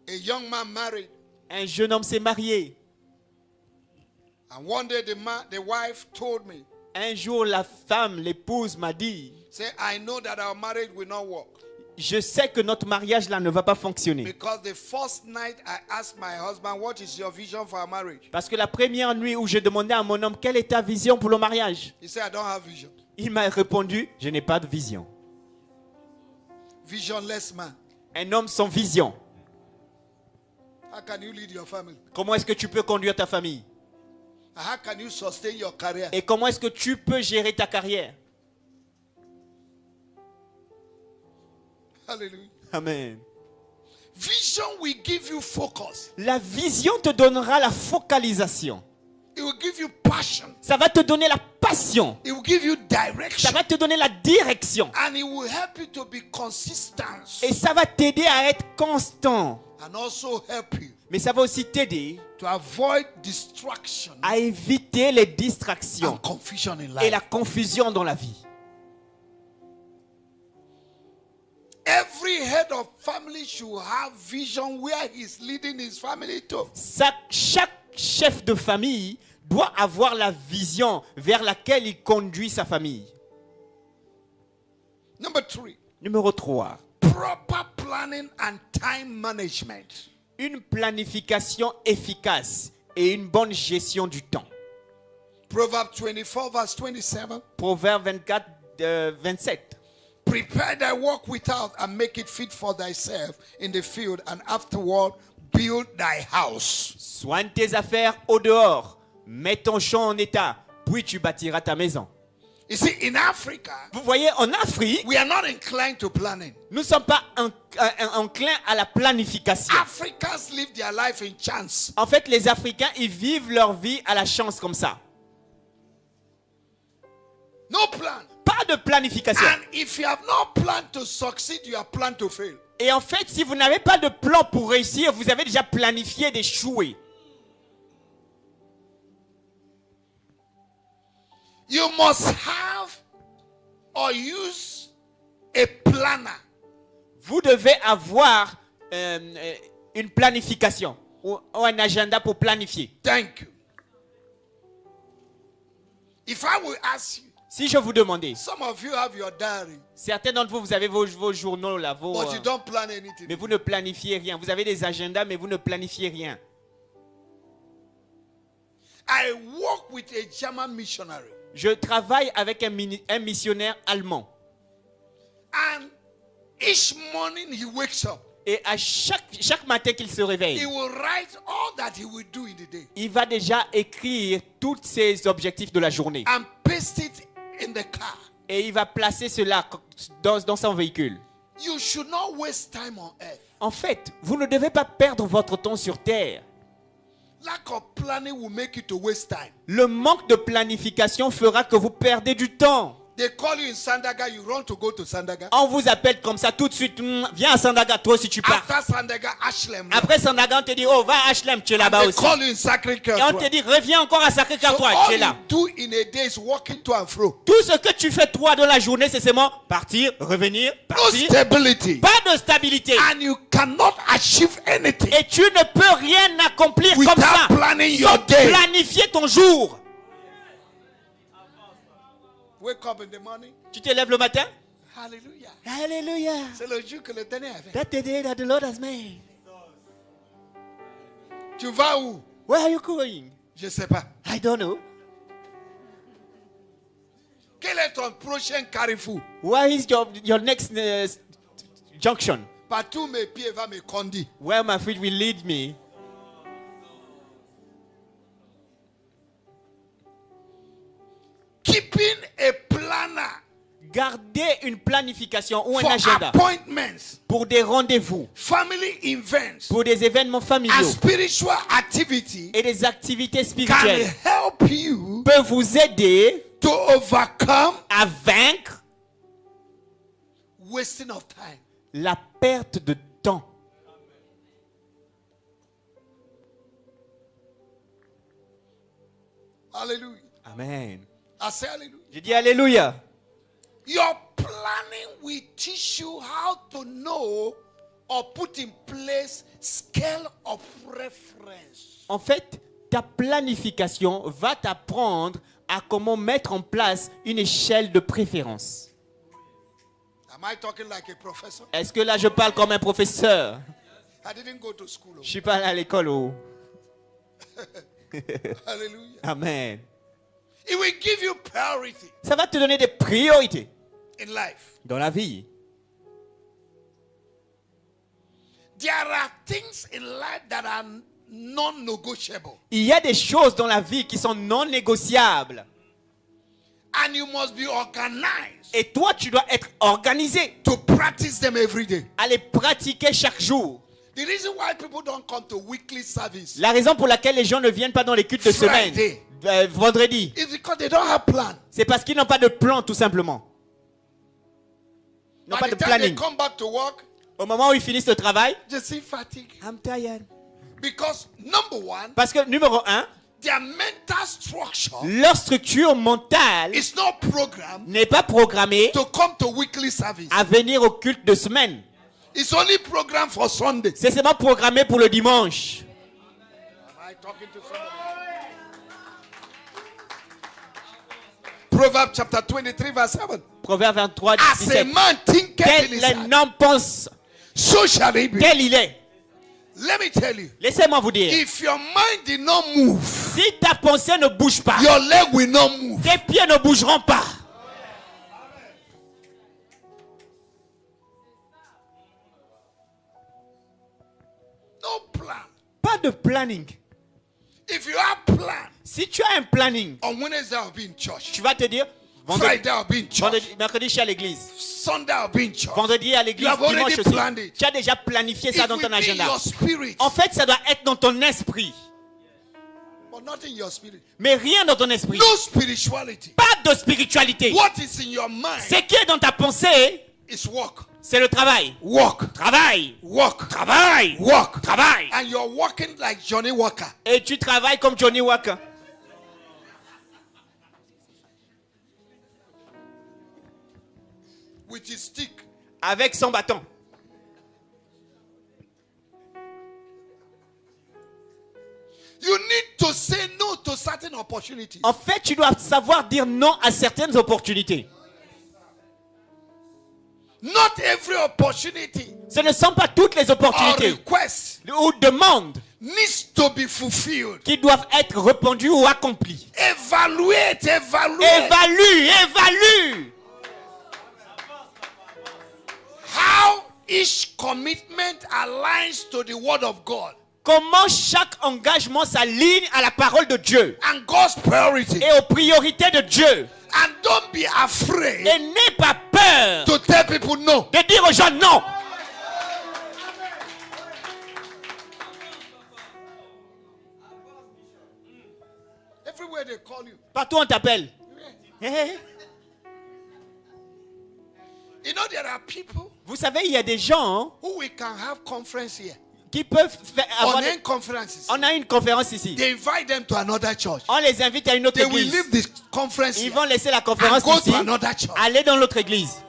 A young man married, Un jeune homme s'est marié. and one day the wife told me, Un jour, la femme, l'épouse m'a dit, say, I know that our marriage will not work. je sais que notre mariage là ne va pas fonctionner. Because the first night I asked my husband, what is your vision for our marriage? Parce que la première nuit où j'ai demandé à mon homme quelle est ta vision pour le mariage, He said, I don't have vision. il m'a répondu, je n'ai pas de vision. Visionless man. Un homme sans vision. How can you lead your family? Comment est-ce que tu peux conduire ta famille? How can you sustain your career? Et comment est-ce que tu peux gérer ta carrière? Hallelujah. Amen. Vision will give you focus. La vision te donnera la focalisation. It will give you passion. Ça va te donner la passion. It will give you Ça direction. va te donner la direction. And it will help you to be consistent. Et ça va t'aider à être constant. And also help you Mais ça va aussi t'aider to avoid distraction à éviter les and distractions confusion in et life. la confusion dans la vie. Every head of family should have vision where he's leading his family to. Chaque chef de famille doit avoir la vision vers laquelle il conduit sa famille. Number 3, Numéro 3. proper planning and time management. Une planification efficace et une bonne gestion du temps. Proverbs 24 verse 27. Proverbe 24, 27. Prepare thy work without and make it fit for thyself in the field, and afterward build thy house. Soigne tes affaires au dehors. Mets ton champ en état, puis tu bâtiras ta maison. You see, in Africa, Vous voyez, en Afrique, we are not inclined to planning. nous ne sommes pas enclins à la planification. Africans live their life in chance. En fait, les Africains, ils vivent leur vie à la chance comme ça. No plan. Pas de planification. And if you have no plan to succeed, you are planned to fail. Et en fait, si vous n'avez pas de plan pour réussir, vous avez déjà planifié d'échouer. You must have or use a planner. Vous devez avoir une planification ou un agenda pour planifier. Thank you. If I will ask you, Si je vous demandais, some of you have your diary, certains d'entre vous, vous avez vos journaux là, but you don't plan anything. mais vous ne planifiez rien. Vous avez des agendas, mais vous ne planifiez rien. I work with a German missionary, Je travaille avec un missionnaire allemand. and each morning he wakes up. Et à chaque matin qu'il se réveille, He will write all that he will do in the day il va déjà écrire tous ses objectifs de la journée. and paste it in the car. Et il va placer cela dans son véhicule. You should not waste time on earth. En fait, vous ne devez pas perdre votre temps sur Terre. Lack of planning will make you to waste time. Le manque de planification fera que vous perdez du temps. They call you in Sandaga, you run to go to Sandaga. On vous appelle comme ça tout de suite. Viens à Sandaga, toi aussi tu pars. After Sandaga, Ashlem. Après Sandaga, on te dit, oh, va à Ashlem, tu es là-bas They aussi. call you in Sacré-Cœur. Et on te dit, reviens encore à Sacré-Cœur, So toi, tu es all là. you do in a day is walking to and fro. Tout ce que tu fais, toi, dans la journée, c'est seulement partir, revenir, No partir. stability. Pas de stabilité. And you cannot achieve anything Et tu ne peux rien accomplir without comme ça. planning your Sans day. planifier ton jour. Wake up in the morning. Tu te lèves le matin. Hallelujah. Alléluia. C'est le jour que l'Éternel a fait. That's the day that the Lord has made. Tu vas où? Where are you going? Je ne sais pas. I don't know. Quel est ton prochain carrefour? Where is your next junction? Partout mes pieds va me conduire. Where my feet will lead me. Keeping a planner Gardez une planification ou un for agenda appointments, pour des rendez-vous, family events, pour des événements and familiaux spiritual activity et des activités can spirituelles help you peut vous aider to overcome à vaincre wasting of time. la perte de temps. Hallelujah. Amen. I say hallelujah. Je dis Alléluia. Your planning will teach you how to know or put in place scale of reference. En fait, ta planification va t'apprendre à comment mettre en place une échelle de préférence. Am I talking like a professor? Est-ce que là je parle comme un professeur? I didn't go to school. Je suis pas allé à l'école. Oh. Hallelujah. Amen. It will give you priority Ça va te donner des priorités in life. dans la vie. There are things in life that are non-negotiable. Il y a des choses dans la vie qui sont non négociables. And you must be organized Et toi, tu dois être organisé to practice them every day. à les pratiquer chaque jour. The reason why people don't come to weekly service La raison pour laquelle les gens ne viennent pas dans les cultes de semaine, Friday. vendredi, is because they don't have plan. c'est parce qu'ils n'ont pas de plan, tout simplement. Ils n'ont By pas the de time they planning. come back to work, Au moment où ils finissent le travail, they see fatigue. I'm tired. Because number one, Parce que numéro 1, their mental structure leur structure mentale is not programmed n'est pas programmée to come to weekly service. à venir au culte de semaine. It's only programmed for Sunday. C'est seulement programmé pour le dimanche. Am I talking to somebody? Proverbs chapter 23 verse 7. Proverbe 23, As a 17. man thinketh in Tel his heart, l'homme pense, so shall he be. tel il est. Let me tell you, Laissez-moi vous dire, if your mind did not move, si ta pensée ne bouge pas, your leg will not move. tes pieds ne bougeront pas. No plan. Pas de planning. If you have plan, Si tu as un planning, on Wednesday I'll be in church. tu vas te dire, Friday I'll be in church. mercredi, je suis à l'église. Sunday I'll be in church. Vendredi à l'église, You have already dimanche aussi. planned it. Tu as déjà planifié ça It dans will ton be agenda. your spirit, En fait, ça doit être dans ton esprit, but not in your spirit. mais rien dans ton esprit. No spirituality. Pas de spiritualité. What is in your mind Ce qui est dans ta pensée, is work. c'est le travail. Work. Travail, Work. travail, Work. travail. And you're working like Johnny Walker. Et tu travailles comme Johnny Walker. with his stick. avec son bâton. You need to say no to certain opportunities. En fait, tu dois savoir dire non à certaines opportunités. Not every opportunity Ce ne sont pas toutes les or opportunités request ou demandes needs to be fulfilled. qui doivent être répondues ou accomplies. Evaluate. Évalue. How each commitment aligns to the word of God Comment chaque engagement s'aligne à la parole de Dieu and God's priority. et aux priorités de Dieu. And don't be afraid Et n'aie pas peur to tell people no. de dire aux gens non. Everywhere they call you. Partout on t'appelle. Eh, You know, there are people Vous savez, il y a des gens who we can have conference here. qui peuvent avoir... Online conferences. On a une conférence ici. They invite them to another church. On les invite à une autre They will église. leave this conference Ils here vont laisser la and conférence go ici, to another church. aller dans l'autre église.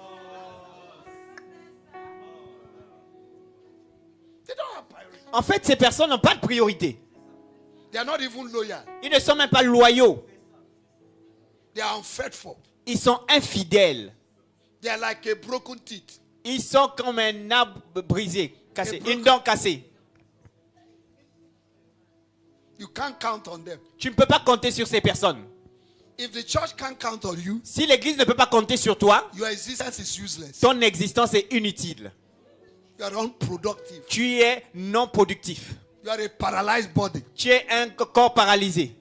They don't have priority. En fait, ces personnes n'ont pas de priorité. They are not even loyal. Ils ne sont même pas loyaux. They are unfaithful. Ils sont infidèles. They are like a broken teeth. Ils sont comme un arbre brisé, cassé, Et une dent cassée. You can't count on them. Tu ne peux pas compter sur ces personnes. If the church can't count on you, Si l'église ne peut pas compter sur toi, your existence is useless. ton existence est inutile. You are unproductive. Tu es non productif. You are a paralyzed body. Tu es un corps paralysé.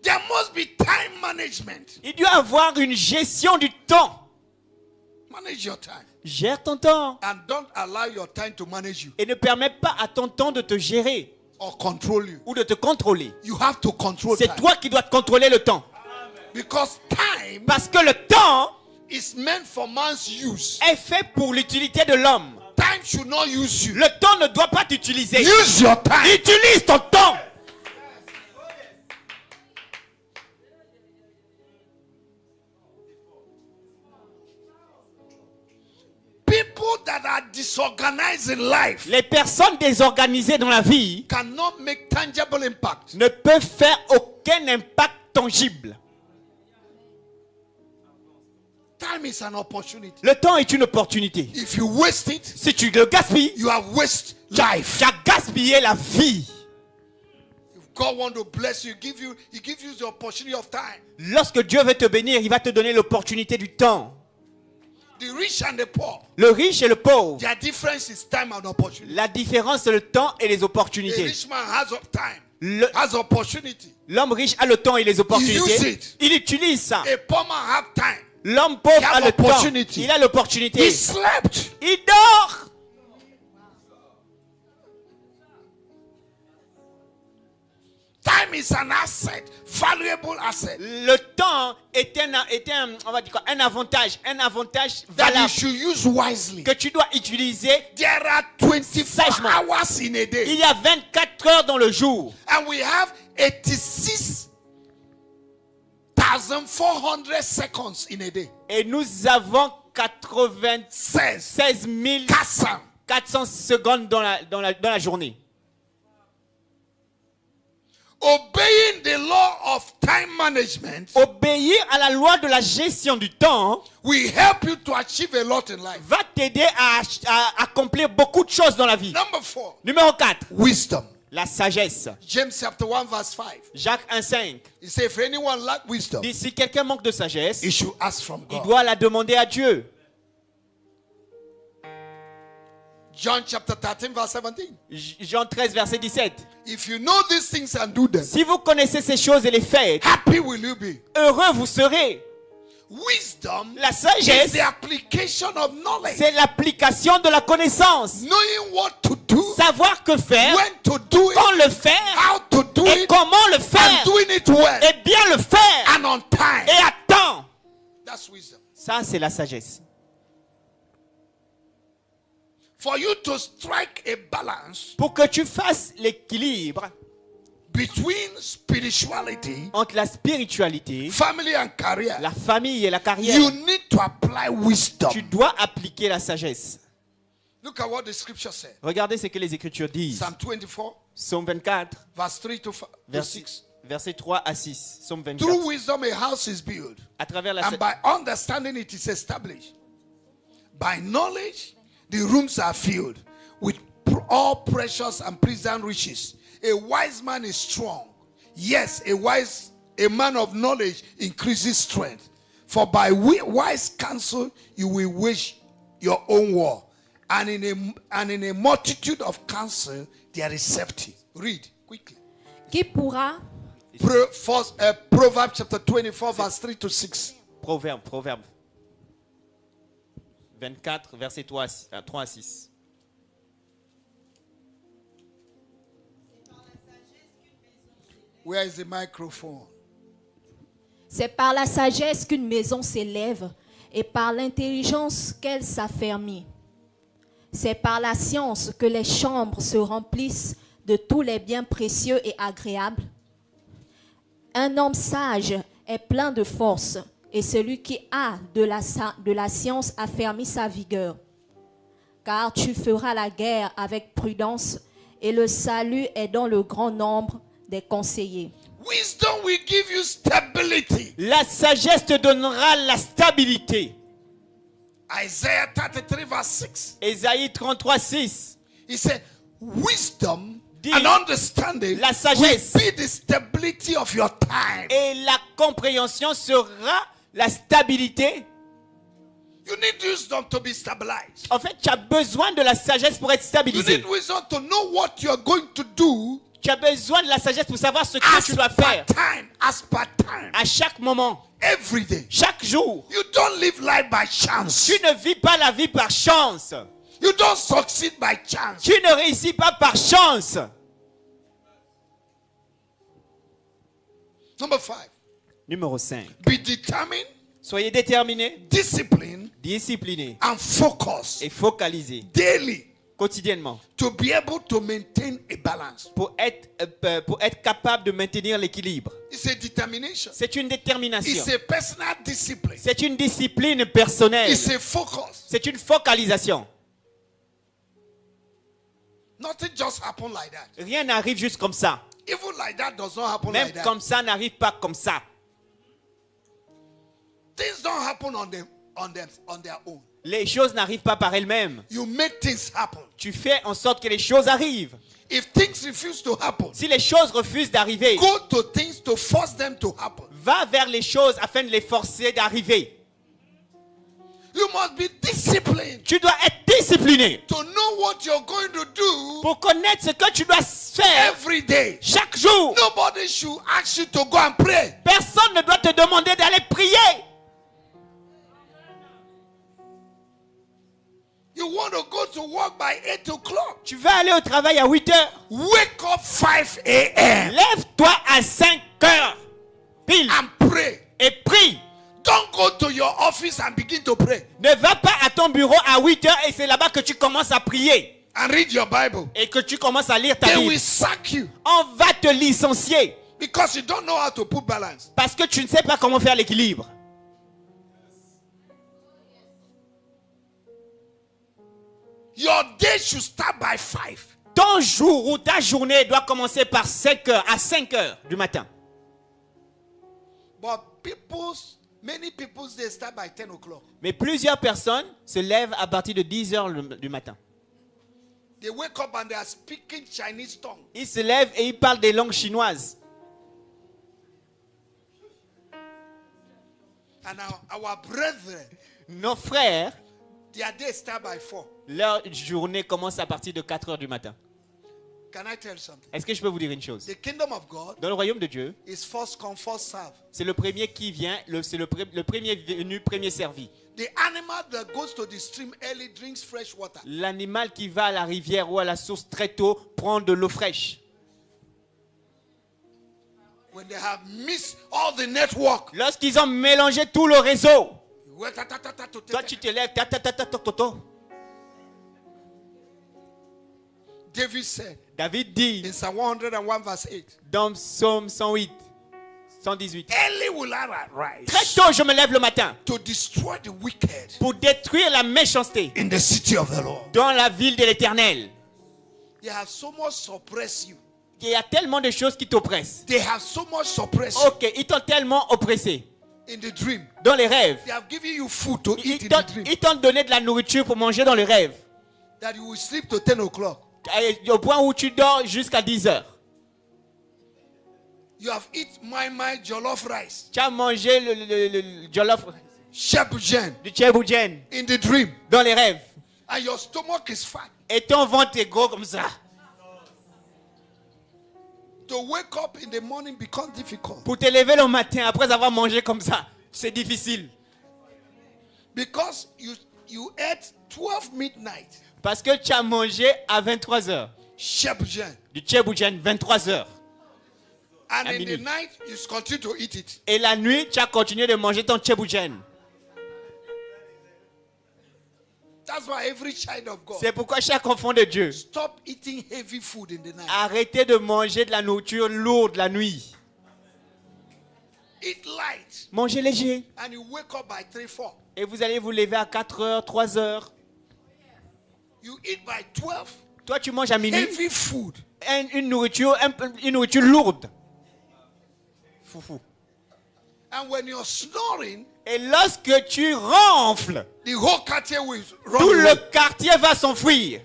There must be time management. Il doit y avoir une gestion du temps. Manage your time. Gère ton temps. And don't allow your time to manage you Et ne permets pas à ton temps de te gérer or control you. ou de te contrôler. You have to control C'est time. toi qui dois te contrôler le temps. Because time Parce que le temps is meant for man's use. est fait pour l'utilité de l'homme. Time should not use you. Le temps ne doit pas t'utiliser. Use your time. Utilise ton temps. People that are disorganized in life Les personnes désorganisées dans la vie cannot make tangible impact. ne peuvent faire aucun impact tangible. Time is an opportunity. Le temps est une opportunité. If you waste it, Si tu le gaspilles, you have wasted life. tu as gaspillé la vie. If God wants to bless you, He gives you the opportunity of time. Lorsque Dieu veut te bénir, il va te donner l'opportunité du temps. The rich and the poor, Le riche et le pauvre, their difference is time and opportunity. la différence c'est le temps et les A opportunités. rich man has time, Le- has opportunity. L'homme riche a le temps et les use opportunités. it. Il utilise ça. A poor man have time. L'homme pauvre He a have le temps. opportunity. Il a l'opportunité. He slept. Il dort. Time is an asset, valuable asset. Le temps est on va dire quoi, un avantage That you valable should use wisely. que tu dois utiliser. There are 24 Sagement. hours in a Il day. y a 24 heures dans le jour. And we have 86,400 seconds in a day. Et nous avons 96 Says 400 Kassam. secondes dans la journée. Obeying the law of time management Obéir à la loi de la gestion du temps will help you to achieve a lot in life. va t'aider à accomplir beaucoup de choses dans la vie. Number 4, Numéro 4, wisdom. la sagesse. James chapter 1 verse 5. Jacques 1,5 He said, if anyone lack wisdom, dit si quelqu'un manque de sagesse, he should ask from il God. doit la demander à Dieu. John chapter 13 verse 17. Jean 13, verset 17. If you know these things and do them, Si vous connaissez ces choses et les faites, happy will you be. heureux vous serez. Wisdom La is sagesse, the application of knowledge. c'est l'application de la connaissance. Knowing what to do, Savoir que faire, when to do quand it, le faire, how to do et it, comment le and faire, doing it well et bien le faire, and on time. et à temps. That's wisdom. Ça, c'est la sagesse. For you to strike a balance Pour que tu fasses l'équilibre between spirituality, entre la spiritualité, family and career, la famille et la carrière, you need to apply wisdom. tu dois appliquer la sagesse. Look at what the scripture said. Regardez ce que les Écritures disent. Psalm 24, Psaume 24, verse 3 to verset, 6. verset 3 à 6. Psaume 24. Through wisdom a house is built, À travers la and by understanding it is established. By knowledge, the rooms are filled with all precious and pleasant riches. A wise man is strong. Yes, a man of knowledge increases strength. For by wise counsel you will wage your own war. And in a multitude of counsel there is safety. Read quickly. Qui pourra, Proverbs chapter 24, verse 3 to 6. Proverbe 24, verset 3 à 6. Where is the microphone? C'est par la sagesse qu'une maison s'élève et par l'intelligence qu'elle s'affermit. C'est par la science que les chambres se remplissent de tous les biens précieux et agréables. Un homme sage est plein de force et celui qui a de la science affermit sa vigueur. Car tu feras la guerre avec prudence et le salut est dans le grand nombre des conseillers. Wisdom will give you stability. La sagesse te donnera la stabilité. Isaiah 33 verse 6. Ésaïe 33, 6. He said, wisdom Dit, and understanding la sagesse will be the stability of your time. et la compréhension sera la stabilité. You need wisdom to be stabilized. En fait, tu as besoin de la sagesse pour être You stabilisé. need wisdom to know what you are going to do Tu as besoin de la sagesse pour savoir ce que as tu dois per faire time, as per time, à chaque moment, every day. chaque jour. You don't live life by chance. Tu ne vis pas la vie par chance. You don't succeed by chance. Tu ne réussis pas par chance. Number 5. Numéro 5. Be determined, Soyez déterminés, disciplined, disciplinés and focused et focalisés daily quotidiennement to be able to maintain a balance. pour être capable de maintenir l'équilibre. It's a determination. C'est une détermination. It's a personal discipline. C'est une discipline personnelle. It's a focus. C'est une focalisation. Nothing just happened like that. Rien n'arrive juste comme ça. Even like that does not happen Même like that. comme ça n'arrive pas comme ça. Things don't happen on their own. Les choses n'arrivent pas par elles-mêmes. You make things happen. Tu fais en sorte que les choses arrivent. If things refuse to happen, Si les choses refusent d'arriver, go to things to force them to happen. va vers les choses afin de les forcer d'arriver. You must be disciplined Tu dois être discipliné to know what you're going to do pour connaître ce que tu dois faire every day. chaque jour. Nobody should ask you to go and pray. Personne ne doit te demander d'aller prier. You want to go to work by 8 o'clock. Tu vas aller au travail à 8 heures. Wake up 5 a.m. Lève-toi à 5 heures. Pile. and pray. Et prie. Don't go to your office and begin to pray. Ne va pas à ton bureau à 8 heures et c'est là-bas que tu commences à prier. And read your Bible. Et que tu commences à lire ta They Bible. will sack you On va te licencier. because you don't know how to put balance. Parce que tu ne sais pas comment faire l'équilibre. Your day should start by 5. Ton jour ou ta journée doit commencer par 5 heures à 5 heures du matin. But many people, they start by 10 o'clock. Mais plusieurs personnes se lèvent à partir de 10 heures du matin. They wake up and they are speaking Chinese tongue. Ils se lèvent et ils parlent des langues chinoises. And our brethren, Nos frères, their day start by 4. leur journée commence à partir de 4 heures du matin. Can I tell you something? Est-ce que je peux vous dire une chose? The kingdom of God Dans le royaume de Dieu, is first come, first serve. c'est le premier qui vient, c'est le premier venu, premier servi. The animal that goes to the stream early drinks fresh water. L'animal qui va à la rivière ou à la source très tôt prend de l'eau fraîche. When they have missed all the network, Lorsqu'ils ont mélangé tout le réseau, you wait, ta, ta, ta, ta, to toi take tu it. te lèves, ta, ta, ta, ta, ta, ta, ta. David said David dit in Psalm 101 verse 8, dans Psaume 108, 118. early will I rise Très tôt, je me lève le matin to destroy the wicked pour détruire la méchanceté in the city of the Lord. dans la ville de l'Éternel. They have so much suppressed you. Il y a tellement de choses qui t'oppressent. They have so much suppressed you Ok, ils t'ont tellement oppressé in the dream. dans les rêves. They have given you food to eat Ils in t'ont, the dream ils t'ont donné de la nourriture pour manger dans les rêves. that you will sleep to 10 o'clock. Et au point où tu dors jusqu'à 10 heures. You have eaten my jollof rice, Tu as mangé le jollof shebujen du tchéboujen in the dream, dans les rêves. and your stomach is fat. Et ton ventre est gros comme ça. To wake up in the morning becomes difficult Pour te lever le matin après avoir mangé comme ça, c'est difficile. because you ate 12 midnight Parce que tu as mangé à 23 heures. shebujen, Du tchéboujen, 23 heures. and À in the minuit. night you continue to eat it. Et la nuit, tu as continué de manger ton tchéboujen. That's why every child of God, C'est pourquoi chaque enfant de Dieu, stop eating heavy food in the night. arrêtez de manger de la nourriture lourde la nuit. Eat light, Mangez léger. and you wake up by 3, 4. Et vous allez vous lever à 4 heures, 3 heures. You eat by 12 Toi, tu manges à minuit heavy food, une nourriture lourde. Foufou. and when you're snoring, Et lorsque tu ronfles, the whole quartier will run tout away. le quartier va s'enfuir.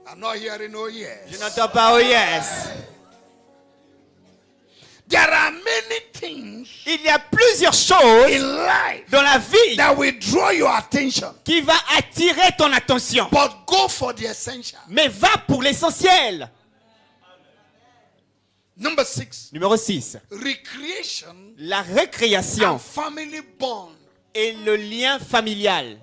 I'm not hearing no yes. Je n'entends pas oh yes. There are many things Il y a plusieurs choses in life dans la vie that will draw your attention, qui va attirer ton attention. but go for the essential. Mais va pour l'essentiel. Number 6, Numéro 6. recreation La récréation and family bond. et le lien familial.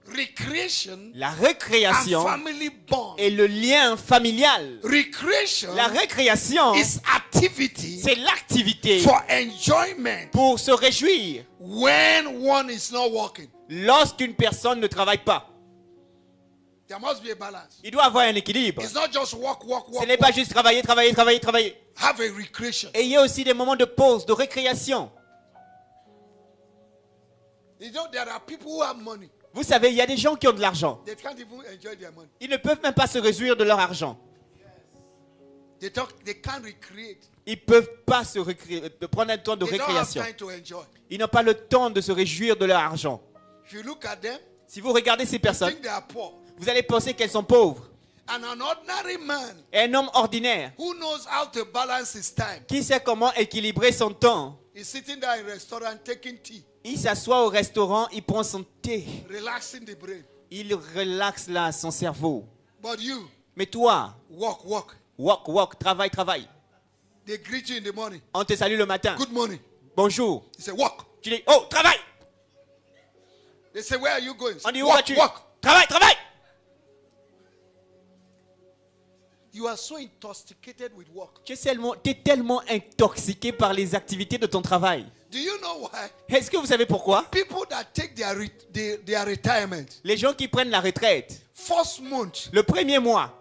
Recreation La and récréation family bond. et le lien familial. Recreation La récréation, is activity c'est l'activité for enjoyment pour se réjouir when one is not working. lorsqu'une personne ne travaille pas. There must be a balance. Il doit avoir un équilibre. It's not just work. Ce n'est pas juste travailler. Have a recreation. Et il y a aussi des moments de pause, de récréation. You know, there are people who have money. Vous savez, il y a des gens qui ont de l'argent. They can't even enjoy their money. Ils ne peuvent même pas se réjouir de leur argent. They can't recreate. Ils ne peuvent pas de prendre un temps de They don't have récréation. time to enjoy. Ils n'ont pas le temps de se réjouir de leur argent. If you look at them, Si vous regardez ces you personnes, think they are poor. vous allez penser qu'elles sont pauvres. And an ordinary man Et un homme ordinaire who knows how to balance his time qui sait comment équilibrer son temps, is sitting there in a restaurant taking tea, il s'assoit au restaurant, il prend son thé, relaxing the brain. il relaxe là son cerveau. But you, Mais toi, walk. travaille. They greet you in the morning. On te salue le matin. Good morning. Bonjour. You say, walk. Tu dis, oh, travaille. They say, where are you going? On dit, où vas-tu? Travaille. You are so intoxicated with work. Tu es tellement intoxiqué par les activités de ton travail. Do you know why? Est-ce que vous savez pourquoi? People that take their retirement, Les gens qui prennent la retraite, first month, le premier mois,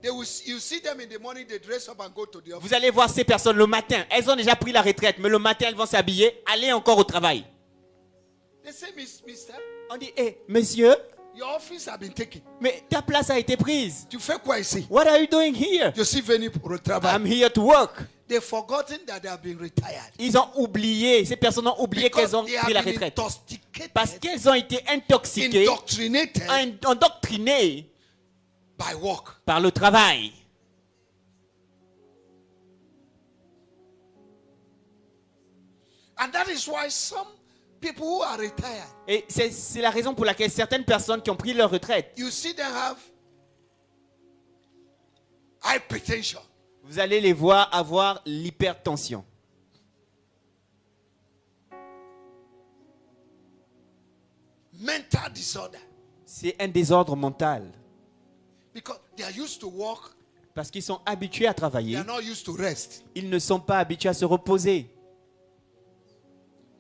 you see them in the morning, they dress up and go to the office. vous allez voir ces personnes le matin. Elles ont déjà pris la retraite, mais le matin, elles vont s'habiller, aller encore au travail. They say, Mister, On dit, monsieur, your office has been taken. mais ta place a été prise. Tu fais quoi ici? What are you doing here? Je suis venu pour le travail. I'm here to work. They've forgotten that they have been retired. Ils ont oublié, ces personnes ont oublié Because qu'elles ont they pris la have been retraite. intoxicated, Parce qu'elles ont été intoxiquées, indoctrinated endoctrinées by work. par le travail. And that is why some people who are retired, Et c'est la raison pour laquelle certaines personnes qui ont pris leur retraite, you see them have hypertension, vous allez les voir avoir l'hypertension. mental disorder, C'est un désordre mental. because they are used to work, Parce qu'ils sont habitués à they travailler. are not used to rest. Ils ne sont pas habitués à se reposer.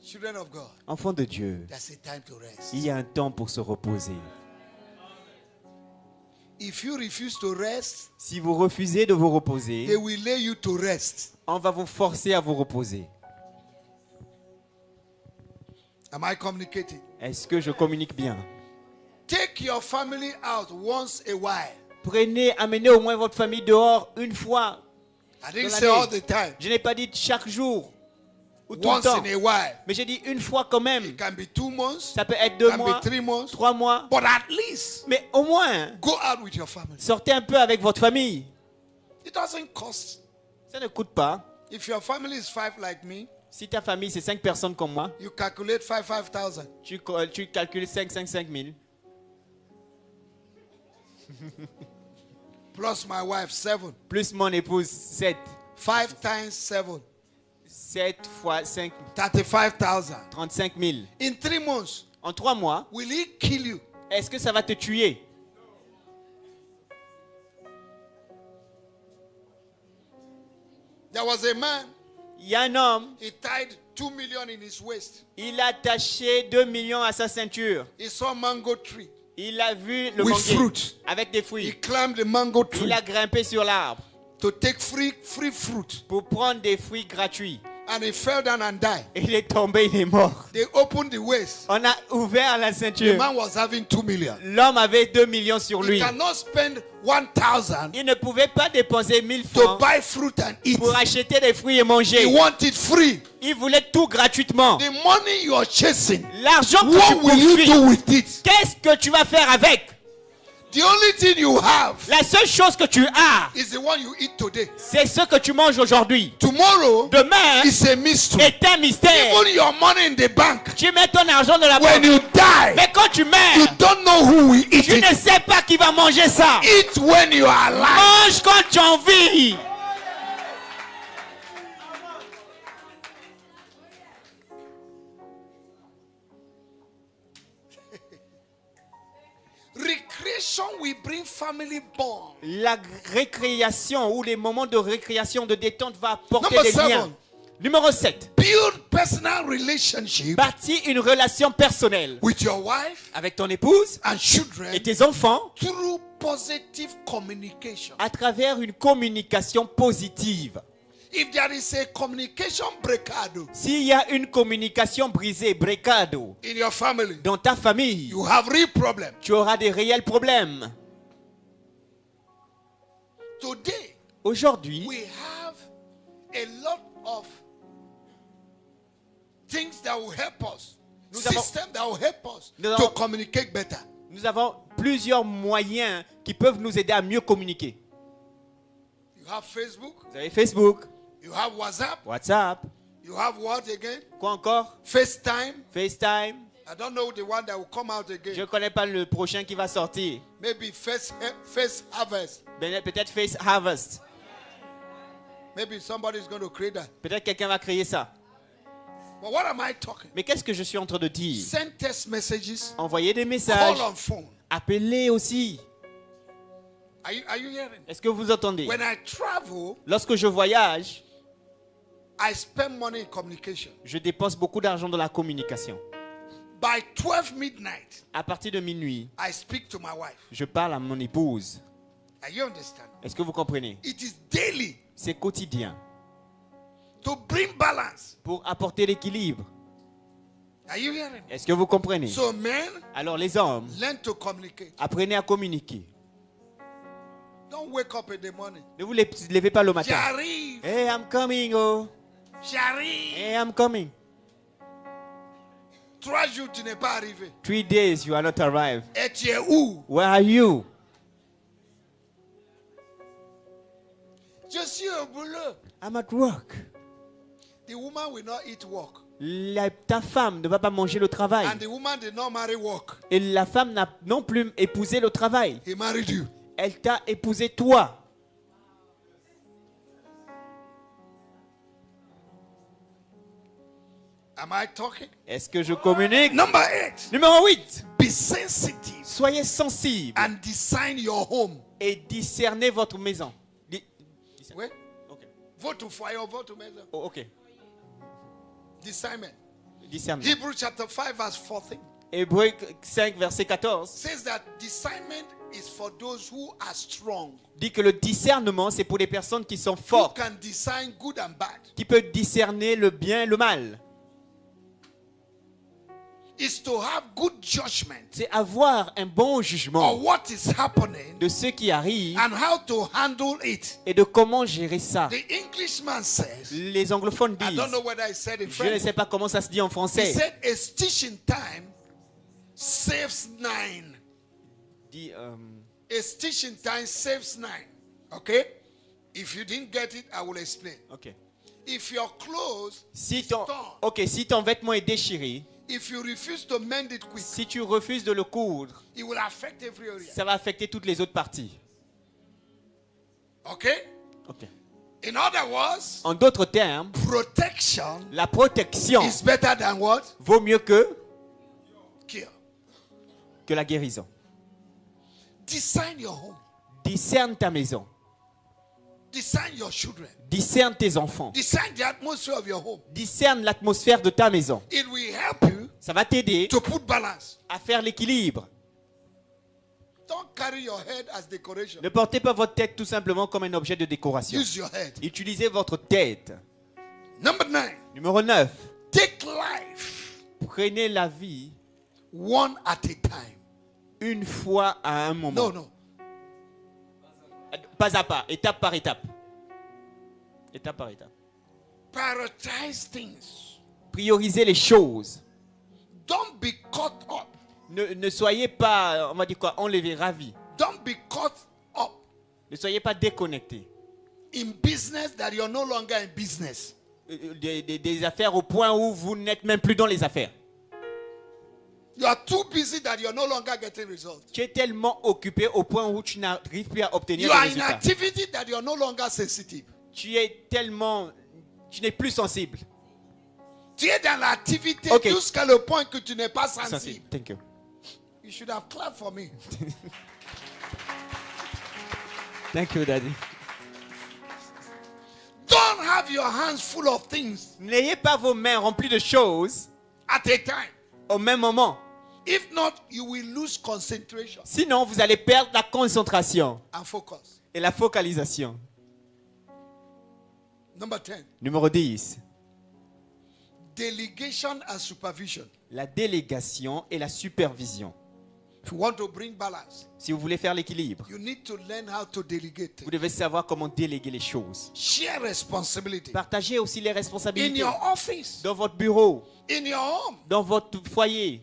Children of God, Enfants de Dieu, there's a time to rest. il y a un temps pour se reposer. if you refuse to rest, Si vous refusez de vous reposer, they will lay you to rest. on va vous forcer à vous reposer. Am I communicating? Est-ce que je communique bien? Take your family out once a while. Amenez au moins votre famille dehors une fois. I didn't dans say l'année. all the time. Je n'ai pas dit chaque jour ou tout le Once temps. in a while. Mais j'ai dit une fois quand même. It can be 2 months, Ça peut être 2 can mois, be 3 months, 3 mois. but at least Mais au moins, go out with your family. sortez un peu avec votre famille. It doesn't cost. Ça ne coûte pas. If your family is 5 like me, Si ta famille, c'est 5 personnes comme moi, you calculate 5,000. tu calcules 5 000. Plus my wife, 7. Plus mon épouse, 7. 5 times 7, 7 fois 5, 35,000. 35 000. In 3 months, En 3 mois, will he kill you? est-ce que ça va te tuer? There was a man, Il y a un homme, he tied 2 million in his waist. il a attaché 2 millions à sa ceinture. He saw a mango tree. Il a vu le With manguier fruit. avec des He fruits. climbed the mango tree Il a grimpé sur l'arbre to take free fruit. pour prendre des fruits gratuits. And he fell down and died. Il est tombé, il est mort. They opened the waist. On a ouvert la The ceinture. man was having 2 million. L'homme avait 2 millions sur He lui. cannot spend 1,000 Il ne pouvait pas dépenser 1000 to francs buy fruit and eat. pour acheter des fruits et He manger. wanted free. Il voulait tout gratuitement. The money you are chasing, L'argent que what tu will you poursuis, do with it? qu'est-ce que tu vas faire avec? The only thing you have La seule chose que tu as, is the one you eat today. c'est ce que tu manges aujourd'hui. Tomorrow Demain is a mystery. est un mystère. Even your money in the bank, Tu mets ton argent dans la when banque. you die, Mais quand tu you meurs, don't know who will eat tu ne it. sais pas qui va manger ça. Eat when you are alive. Mange quand tu en vis. Recreation will bring family bond. La récréation ou les moments de récréation, de détente va apporter Number des 7. liens. Numéro 7. Build personal relationship Bâtis une relation personnelle with your wife avec ton épouse and children et tes enfants through positive communication. à travers une communication positive. If there is a communication breakdown S'il y a une communication brisée, brecado, in your family, dans ta famille, you have real problem. tu auras des réels problèmes. Today, Aujourd'hui, we have a lot of things that will help us, Nous avons- system that will help us Nous to avons- communicate better. nous avons plusieurs moyens qui peuvent nous aider à mieux communiquer. You have Facebook, Vous avez Facebook, you have WhatsApp, WhatsApp, you have what again? quoi encore? FaceTime. FaceTime. I don't know the one that will come out Je again. ne connais pas le prochain qui va sortir. Maybe Face Harvest. Peut-être Face Harvest. Maybe somebody is going to create that. Peut-être quelqu'un va créer ça. But what am I talking? Mais qu'est-ce que je suis en train de dire? Send text messages, Envoyer des messages, call on phone. appeler aussi. Are you hearing? Est-ce que vous entendez? When I travel, Lorsque je voyage, I spend money in communication. je dépense beaucoup d'argent dans la communication. By 12 midnight, À partir de minuit, I speak to my wife. je parle à mon épouse. Are you understand? Est-ce que vous comprenez? It is daily C'est quotidien to bring balance. pour apporter l'équilibre. Are you hearing? Est-ce que vous comprenez? So men, Alors les hommes, learn to communicate. apprenez à communiquer. Don't wake up in the morning. Ne vous levez pas le matin. J'arrive. Hey, I'm coming, oh. J'arrive. Hey, I'm coming. 3 jours, tu n'es pas arrivé. 3 days you are not arrived. Et tu es où? Where are you? Je suis au boulot. I'm at work. The woman will not eat work. Ta femme ne va pas manger le travail. And the woman did not marry work. Et la femme n'a non plus épousé le travail. He married you. Elle t'a épousé toi. Am I talking? Est-ce que je communique? Number 8. Numéro 8. Be sensitive Soyez sensible and design your home. et discernez votre maison. Oui? Ok. Vote to fire, vote to maison. Oh, ok. Discernment. Discernement. Hebrews chapter 5 verse 14 Hébreux 5, verset 14. says that discernment is for those who are strong, Dit que le discernement, c'est pour les personnes qui sont who fortes, can discern good and bad. qui peuvent discerner le bien et le mal. Is to have good judgment C'est avoir un bon on jugement what is happening de ce qui arrive and how to handle it. et de comment gérer ça. The Englishman says, Les anglophones I don't disent, know whether I said in je ne French. sais pas comment ça se dit en He français. said a stitch in time saves 9. Dit, A stitch in time saves 9. Okay? If you didn't get it, I will explain. ok. If your clothes Si is ton, torn, ok, si ton vêtement est déchiré, if you refuse to mend it quick, si tu refuses de le coudre, it will affect every area. ça va affecter toutes les autres parties. Okay? Ok. In other words, En d'autres termes, protection la protection is better than what? vaut mieux Cure. que la guérison. Design your home. Discerne ta maison. Design your children. Discerne tes enfants. Design the atmosphere of your home. Discerne l'atmosphère de ta maison. It will help you Ça va t'aider to put balance. à faire l'équilibre. Don't carry your head as decoration. Ne portez pas votre tête tout simplement comme un objet de décoration. Use your head. Utilisez votre tête. Number 9. Numéro 9. Take life Prenez la vie one at a time. une fois à un moment. No. Pas à pas, étape par étape. Étape par étape. Prioritize things. Priorisez les choses. Don't be caught up. Ne soyez pas, on va dire quoi, enlevé, ravi. Don't be caught up Ne soyez pas déconnecté. in business that you're no longer in business. Des affaires au point où vous n'êtes même plus dans les affaires. You are too busy that you're no longer getting results. Tu es tellement occupé au point où tu n'arrives plus à obtenir You des are in résultats. activity that you're no longer sensitive. Tu n'es plus sensible. Tu es dans l'activité Okay. jusqu'à le point que tu n'es pas sensible. Thank you. You should have clapped for me. Thank you, Daddy. Don't have your hands full of things N'ayez pas vos mains remplies de choses at a time. au même moment. If not, you will lose concentration Sinon, vous allez perdre la concentration and focus. et la focalisation. Number 10. Numéro 10. Delegation and supervision. La délégation et la supervision. If you want to bring balance, Si vous voulez faire l'équilibre, you need to learn how to delegate. vous devez savoir comment déléguer les choses. Share responsibility. Partagez aussi les In responsabilités your office, dans votre bureau, in your home. dans votre foyer.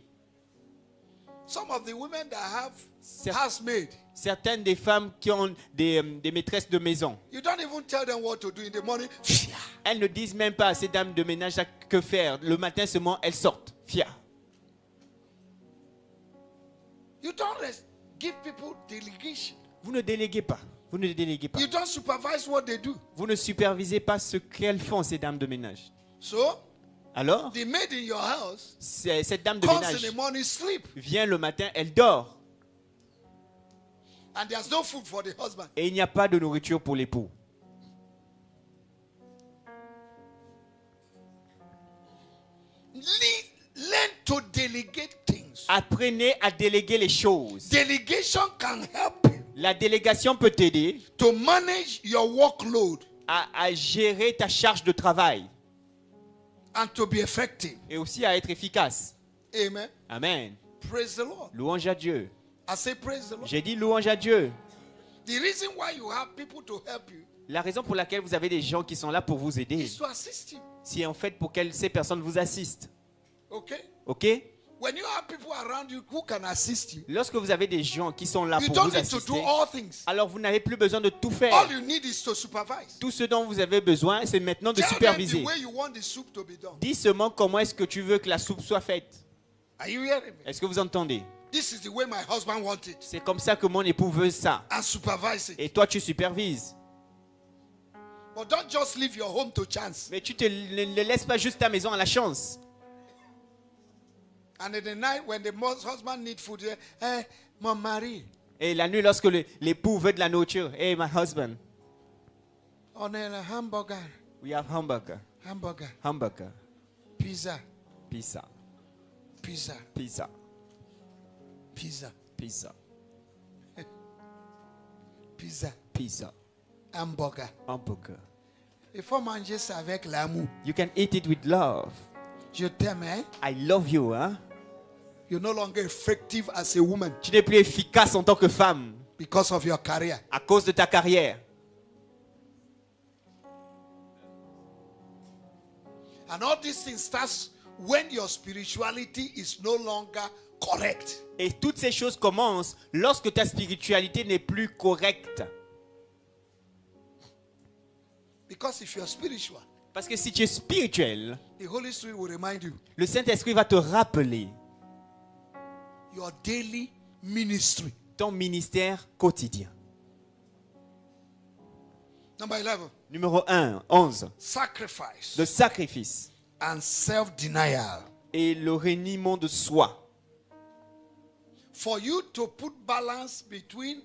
Some of the women that have Cer- housemaid, Certaines des femmes qui ont des maîtresses de maison, you don't even tell them what to do in the morning. elles ne disent même pas à ces dames de ménage que faire. Le matin seulement, elles sortent. Fia. You don't give people delegation. Vous ne déléguez pas. Vous ne déléguez pas. You don't supervise what they do. Vous ne supervisez pas ce qu'elles font, ces dames de ménage. So, Alors, the maid in your house cette dame de comes in ménage the morning, sleep, vient le matin, elle dort. and there's no food for the husband. Et il n'y a pas de nourriture pour l'époux. Learn to delegate things. Apprenez à déléguer les choses. Delegation can help you La délégation peut t'aider to manage your workload à gérer ta charge de travail and to be effective. et aussi à être efficace. Amen. Amen. Praise the Lord. Louange à Dieu. I say praise the Lord. J'ai dit louange à Dieu. The reason why you have people to help you La raison pour laquelle vous avez des gens qui sont là pour vous aider, is to assist you. c'est en fait pour que ces personnes vous assistent. Okay? Ok? When you have people around you who can assist you, Lorsque vous avez des gens qui sont là you pour don't vous need to do assister, all things. alors vous n'avez plus besoin de tout faire. All you need is to supervise. Tout ce dont vous avez besoin, c'est maintenant de Tell them the superviser. way you want the soup to be done. Dis seulement comment est-ce que tu veux que la soupe soit faite. Are you hearing me? Est-ce que vous entendez? This is the way my husband wants it. C'est comme ça que mon époux veut ça. And supervise it. Et toi, tu supervises. But don't just leave your home to chance. Mais tu ne laisses pas juste ta maison à la chance. And in the night when the husband needs food, hey, my Marie, Et la nuit, lorsque l'époux veut de la nourriture, hey, my husband, on a hamburger, we have hamburger, hamburger, pizza, pizza, pizza, pizza, pizza. pizza. pizza, pizza, hamburger. hamburger. Il faut manger ça avec l'amour. You can eat it with love. Je t'aime, hein? I love you, hein? You're no longer effective as a woman Tu n'es plus efficace en tant que femme because of your career. à cause de ta carrière. And all these things starts when your spirituality is no longer correct. Et toutes ces choses commencent lorsque ta spiritualité n'est plus correcte. Because if you're spiritual, Parce que si tu es spirituel, the Holy Spirit will remind you le Saint-Esprit va te rappeler your daily ministry. ton ministère quotidien. Number 11, Numéro 11, sacrifice le sacrifice and self-denial. et le reniement de soi. For you to put balance between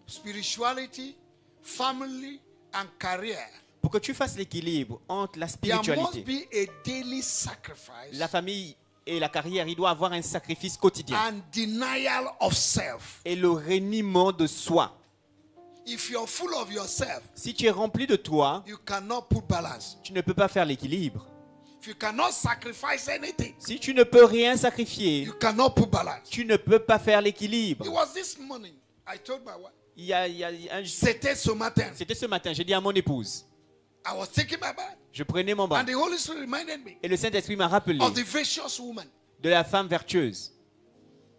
spirituality, family, and career, Pour que tu fasses l'équilibre entre la there must spiritualité, be a daily sacrifice la famille et la carrière, il doit avoir un sacrifice quotidien. and denial of self. Et le reniement de soi. If you're full of yourself, Si tu es rempli de toi, you cannot put balance. tu ne peux pas faire l'équilibre. If you cannot sacrifice anything, Si tu ne peux rien sacrifier, you cannot put balance. tu ne peux pas faire l'équilibre. It was this morning. I told my wife. C'était C'était ce matin, j'ai dit à mon épouse, I was taking my bath. je prenais mon bain. And the Holy Spirit reminded me Et le Saint-Esprit m'a rappelé of the virtuous woman de la femme vertueuse.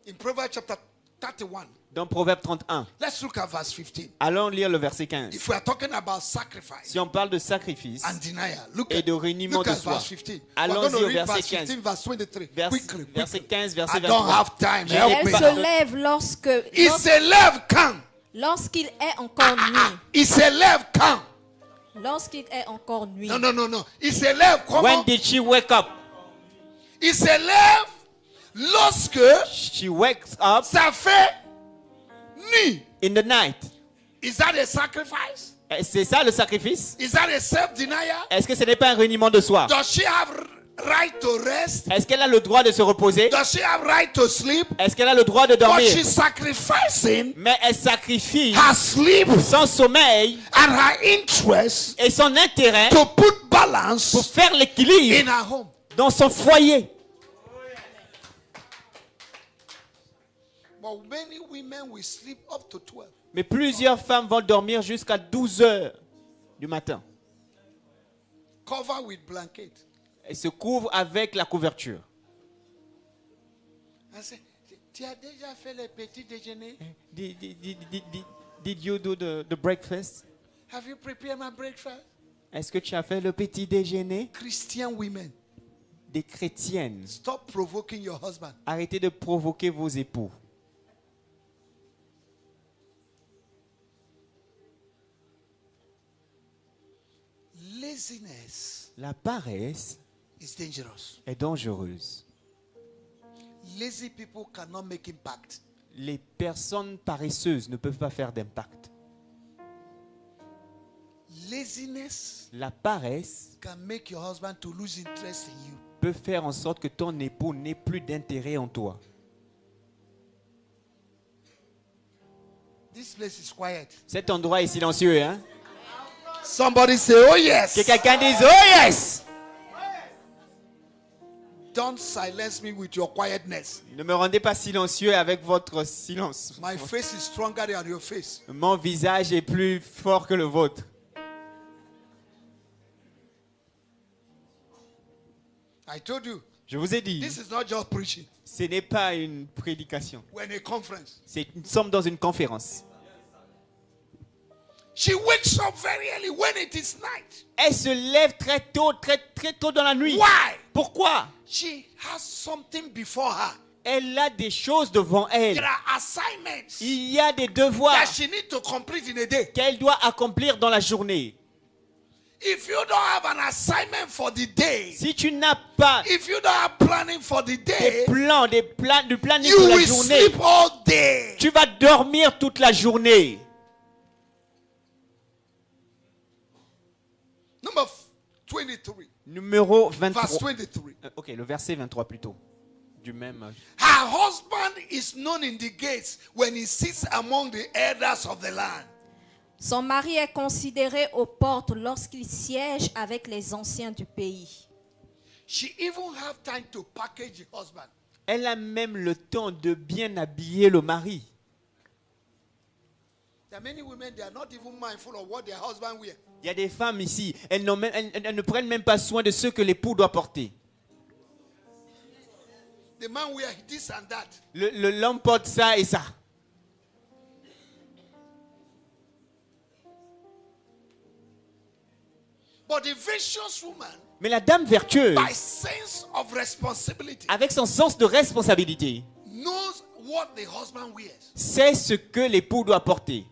in Proverbs chapter 31. Dans Proverbe 31. Let's look at verse 15. Allons lire le verset 15. If we are talking about sacrifice Si on parle de sacrifice and denial, look et at, de reniement look de at soi. verse 15. We're Allons-y going to au read verset verse 15. 15, verse 23. Quickly, Verset quickly. 15, verset I don't 23. have time. J'ai- Help Elle me. se lève Il se lève quand? lorsqu'il est encore nuit. Il se lève quand? Lorsqu'il est encore nuit. Non, non, non, non. Il se lève comment? When did she wake up? Il se lève lorsque She wakes up ça fait nuit. in the night. Is that a sacrifice? C'est ça le sacrifice? Is that a self-denial? Est-ce que ce n'est pas un reniement de soi? Does she have right to rest? Est-ce qu'elle a le droit de se reposer? Does she have right to sleep? Est-ce qu'elle a le droit de But dormir? she's sacrificing Mais elle sacrifie her sleep son sommeil and her interest et son intérêt to put pour balance faire l'équilibre in her home. dans son foyer. But many women will sleep up to 12. Mais plusieurs femmes vont dormir jusqu'à 12 heures du matin. Cover with blanket. Elles se couvrent avec la couverture. I say, tu as déjà fait le petit déjeuner? Did you do the breakfast? Have you prepared my breakfast? Est-ce que tu as fait le petit déjeuner? Christian women, Des chrétiennes, stop provoking your husband. arrêtez de provoquer vos époux. Laziness La paresse is dangerous. est dangereuse. Lazy people cannot make impact. Les personnes paresseuses ne peuvent pas faire d'impact. Laziness La paresse can make your husband to lose interest in you. peut faire en sorte que ton époux n'ait plus d'intérêt en toi. This place is quiet. Cet endroit est silencieux, hein? Somebody say, oh yes. Que quelqu'un dise, oh yes! Don't silence me with your quietness. Ne me rendez pas silencieux avec votre silence. My face is stronger than your face. Mon visage est plus fort que le vôtre. I told you, Je vous ai dit, this is not just preaching. ce n'est pas une prédication. We're in a conference. Nous sommes dans une conférence. She wakes up very early when it is night. Elle se lève très tôt dans la nuit. Why? Pourquoi? She has something before her. Elle a des choses devant elle. There are assignments Il y a des devoirs that she needs to complete in a day. qu'elle doit accomplir dans la journée. If you don't have an assignment for the day, Si tu n'as pas if you don't have planning for the des day, plans, du planning you pour la will journée, sleep all day. tu vas dormir toute la journée. Number 23, Numéro verse 23. 23. Ok, le verset 23 plutôt. du même âge. Her husband is known in the gates when he sits among the elders of the land. Son mari est considéré aux portes lorsqu'il siège avec les anciens du pays. She even have time to package the husband. Elle a même le temps de bien habiller le mari. There are many women, they are not even mindful of what their husband wear. Il y a des femmes ici, elles ne prennent même pas soin de ce que l'époux doit porter. The man wear this and that. L'homme porte ça et ça. But the virtuous woman, Mais la dame vertueuse, by sense of responsibility, avec son sens de responsabilité, knows what the husband wears. sait ce que l'époux doit porter.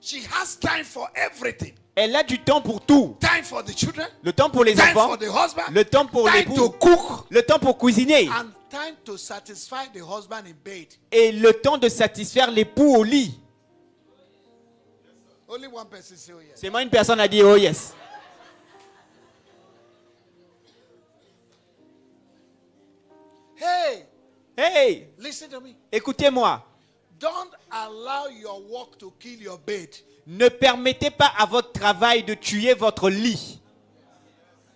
She has time for everything. Elle a du temps pour tout. Time for the children, Le temps pour les time enfants, for the husband, le temps pour time to l'époux, cook, le temps pour cuisiner and time to satisfy the husband in bed. et le temps de satisfaire l'époux au lit. Only one person say oh yes. C'est moi une personne a dit oh yes. Hey, Hey, listen to me. écoutez-moi. Don't allow your work to kill your bed. Ne permettez pas à votre travail de tuer votre lit.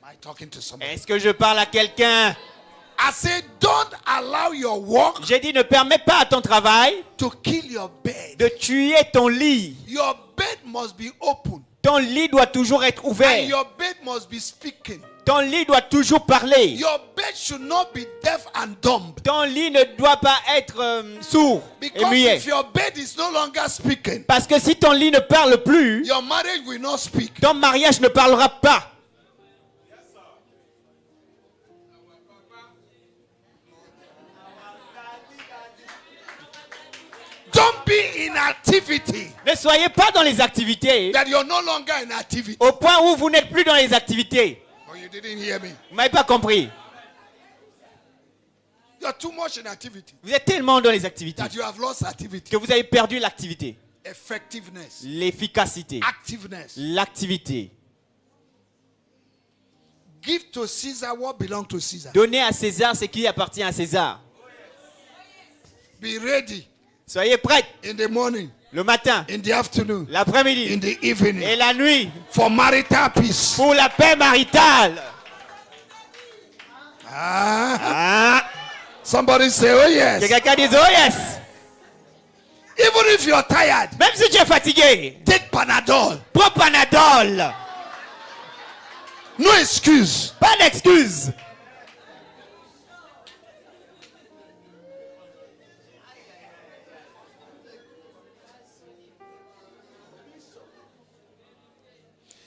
Am I talking to somebody? Est-ce que je parle à quelqu'un? I said, don't allow your work J'ai dit ne permets pas à ton travail to kill your bed. de tuer ton lit. Your bed must be open. Ton lit doit toujours être And ouvert. your bed must be speaking. Ton lit doit toujours parler. Your bed should not be deaf and dumb. Ton lit ne doit pas être sourd et Because muet. if your bed is no longer speaking, Parce que si ton lit ne parle plus, your marriage will not speak. ton mariage ne parlera pas. Don't be in activity Ne soyez pas dans les activités that you're no longer in activity. au point où vous n'êtes plus dans les activités. Oh, you didn't hear me. Vous m'avez pas compris. You're too much in activity Vous êtes tellement dans les activités that you have lost activity. que vous avez perdu l'activité, Effectiveness, l'efficacité, activeness. l'activité. Give to Caesar what belongs to Caesar. Donnez à César ce qui appartient à César. Be ready Soyez prêts in the morning, le matin, in the afternoon, in l'après-midi the et evening la nuit for marital peace. pour la paix maritale. Ah, Ah, somebody say, oh que yes. quelqu'un dise oh yes. Even if you're tired, Même si tu es fatigué, take Panadol. prends Panadol. No excuse. Pas d'excuse.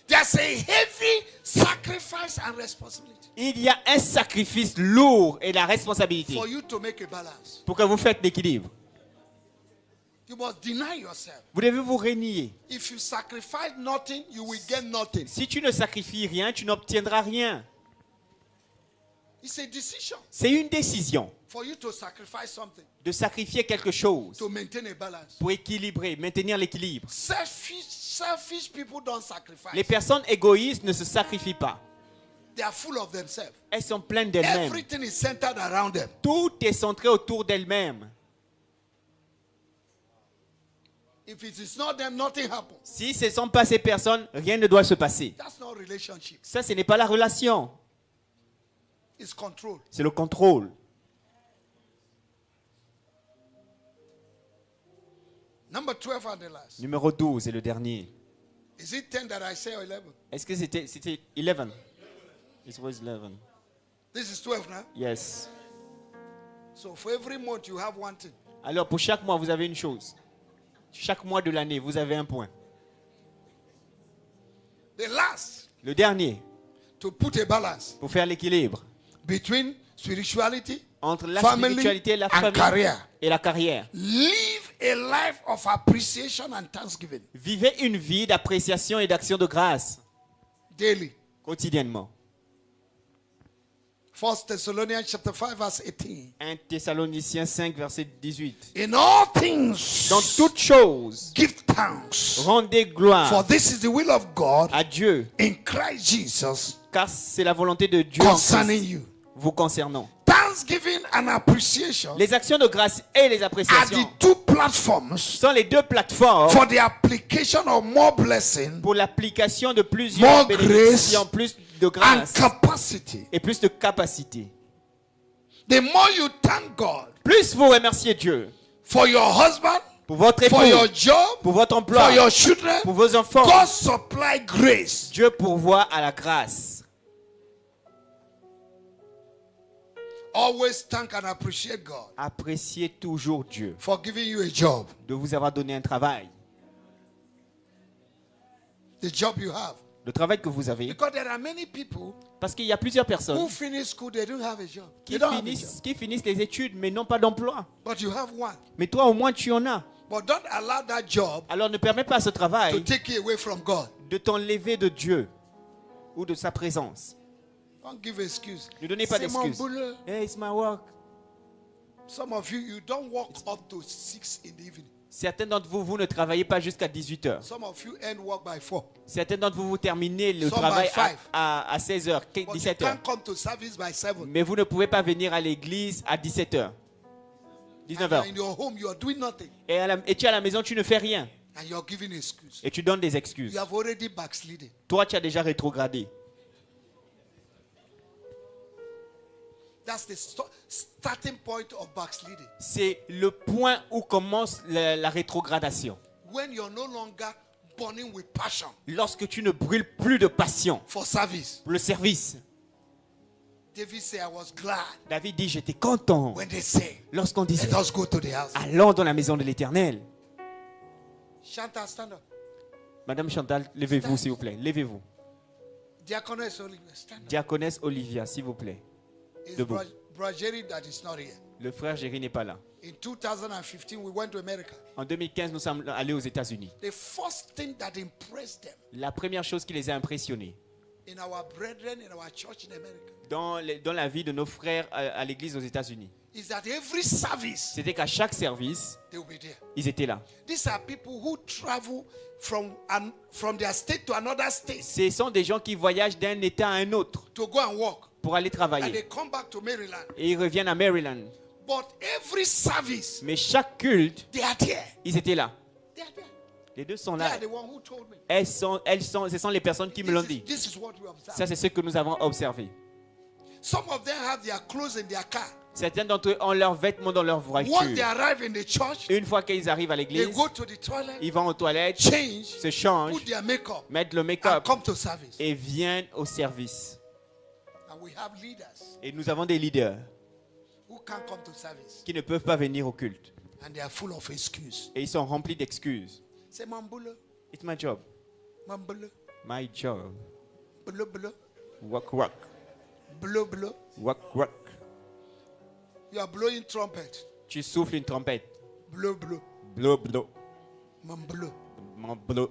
There's a heavy sacrifice and responsibility Il y a un sacrifice lourd et la responsabilité for you to make a balance. pour que vous faites l'équilibre. You must deny yourself. Vous devez vous renier. If you sacrifice nothing, you will get nothing. Si tu ne sacrifies rien, tu n'obtiendras rien. It's a decision C'est une décision for you to sacrifice something de sacrifier quelque chose to maintain a balance. pour équilibrer, maintenir l'équilibre. Selfish people don't sacrifice. Les personnes égoïstes ne se sacrifient pas. They are full of themselves. Elles sont pleines d'elles-mêmes. Everything is centered around them. Tout est centré autour d'elles-mêmes. If it is not them, nothing happens. Si ce ne sont pas ces personnes, rien ne doit se passer. That's not relationship. Ça, ce n'est pas la relation. It's control. C'est le contrôle. Number 12 and the last. Numéro 12 et le dernier. Is it 10 that I say or 11? Est-ce que c'était 11? It was 11. This is 12 now. Yes. So for every month you have one thing. Alors pour chaque mois, vous avez une chose. Chaque mois de l'année, vous avez un point. The last, Le dernier, to put a balance pour faire l'équilibre between spirituality, entre la family, spiritualité, la and famille career. et la carrière. Live a life of appreciation and thanksgiving Vivez une vie d'appréciation et d'action de grâce daily. quotidiennement. 1 Thessalonians chapter 5 verse 18. 1 Thessaloniciens 5, verset 18. In all things, Dans toutes choses, give thanks. rendez gloire For this is the will of God à Dieu, in Christ Jesus car c'est la volonté de Dieu en concerning Christ you. vous concernant. Thanks thanksgiving and appreciation Les actions de grâce et les are appréciations the two platforms sont les deux plateformes for the application of more blessing pour l'application de More plusieurs bénédictions, plus de and grâce capacity. et plus de capacité. The more you thank God Plus vous remerciez Dieu for your husband, pour votre for your époux, job, pour votre emploi, for your children, pour vos enfants, God supply grace. Dieu pourvoit à la grâce. Always thank and appreciate God Appréciez toujours Dieu for giving you a job, de vous avoir donné un travail. the job you have. Le travail que vous avez. Because there are many people Parce qu'il y a plusieurs personnes who finish school, they don't have a job. They qui don't have a job. qui finissent les études mais n'ont pas d'emploi. But you have one. Mais toi au moins tu en as. But don't allow that job Alors ne permets pas à ce to travail take you away from God. de t'enlever de Dieu ou de sa présence. Don't give excuse. Ne donnez pas Say, "Mon d'excuses. boulot." Hey, it's my work. Some of you, you don't work up to 6 in the evening. Certains d'entre vous, vous ne travaillez pas jusqu'à 18 heures. Some of you end work by 4. Certains d'entre vous, vous terminez le Some travail by 5. à 16 heures, But you 17 heures. can't come to service by 7. Mais vous ne pouvez pas venir à l'église à 17 heures. 19 And heures. you're in your home, you are doing nothing. Et tu es à la maison, tu ne fais rien. And you're giving excuse. Et tu donnes des excuses. You have already backslidden. Toi, tu as déjà rétrogradé. That's the starting point of backsliding. C'est le point où commence la rétrogradation. When you're no longer burning with passion Lorsque tu ne brûles plus de passion for service. pour le service. David said, I was glad David dit, j'étais content when they say, lorsqu'on disait, let us go to the house. allons dans la maison de l'Éternel. Chantal, stand up. Madame Chantal, levez-vous s'il vous plaît. Levez-vous. Diaconess Oliver, stand up. Diaconesse Olivia, s'il vous plaît. It's Debout. Brother Jerry that is not here. Le frère Géry n'est pas là. In 2015, we went to America. En 2015, nous sommes allés aux États-Unis. The first thing that impressed them La première chose qui les a impressionnés in our brethren in our church in America dans la vie de nos frères à l'église aux États-Unis, is that every service c'était qu'à chaque service, they will be there. ils étaient là. These are people who travel from their state to another state Ce sont des gens qui voyagent d'un État à un autre to go and work. pour aller And they travailler. come back to Maryland. Et ils reviennent à Maryland. But every service, Mais chaque culte, they are there. ils étaient là. They are there. Les deux sont They là. are the one who told me. Ce sont les personnes qui me l'ont dit. This is what we observe. Ça, c'est ce que nous avons observé. Some of them have their clothes in their car. Certains d'entre eux ont leurs vêtements dans leur Once they voiture. arrive in the church, Une fois qu'ils arrivent à they l'église, go to the toilet, ils vont aux toilettes, change, se changent, put their makeup, mettent le and make-up come to service. et viennent au service. And we have leaders Et nous avons des leaders who can't come to service. qui ne peuvent pas venir au culte. And they are full of excuses. Et ils sont remplis d'excuses. Say, Mambulo, It's my job. Mambulo, My job. bulo, bulo, Work, work. bulo, bulo. Work, work. You are blowing trumpet. Tu souffles une trompette. Blow, blow, Blow, blow. mambulo. Mon blow.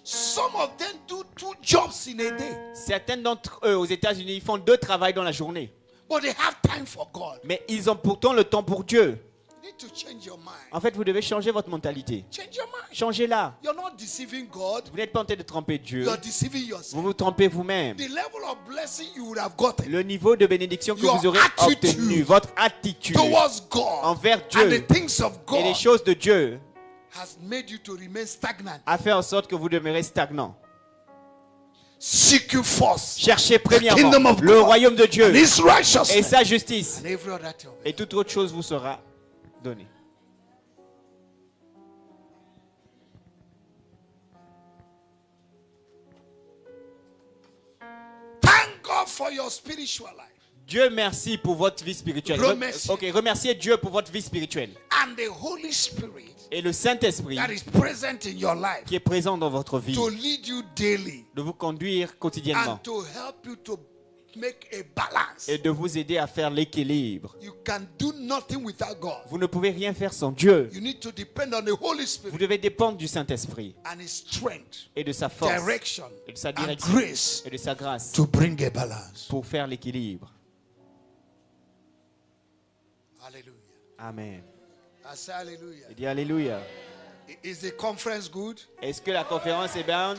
Some of them do 2 jobs in a day, Certains d'entre eux aux États-Unis ils font 2 travails dans la journée. but they have time for God. Mais ils ont pourtant le temps pour Dieu. You need to change your mind. En fait, vous devez changer votre mentalité. Change your mind. Changez-la. You're not deceiving God. Vous n'êtes pas en train de tromper Dieu. You're deceiving Vous yourself. vous trompez vous-même. The level of blessing you would have gotten Le niveau de bénédiction que Your vous aurez attitude obtenu, votre attitude towards God envers and Dieu the things of et les God choses de Dieu has made you to remain stagnant. a fait en sorte que vous demeurez stagnant. Seek you first Cherchez the premièrement kingdom of le God royaume de Dieu and His et righteousness, sa justice, and every other thing. et toute autre chose vous sera donnée. Thank God for your spiritual life Dieu merci pour votre vie spirituelle. Remerciez. Ok, remerciez Dieu pour votre vie spirituelle. and the Holy Spirit Et le Saint-Esprit that is present in your life qui est présent dans votre vie, to lead you daily de vous conduire quotidiennement and to help you to make a balance. et de vous aider à faire l'équilibre. You can do nothing without God. Vous ne pouvez rien faire sans Dieu. You need to depend on the Holy Vous Spirit devez dépendre du Saint-Esprit and His strength, et de sa force direction, et de sa and direction grace et de sa grâce to bring a balance. pour faire l'équilibre. Hallelujah. Amen. I say hallelujah. Et dis Alléluia. Is the conference good? Est-ce que la conférence est bonne?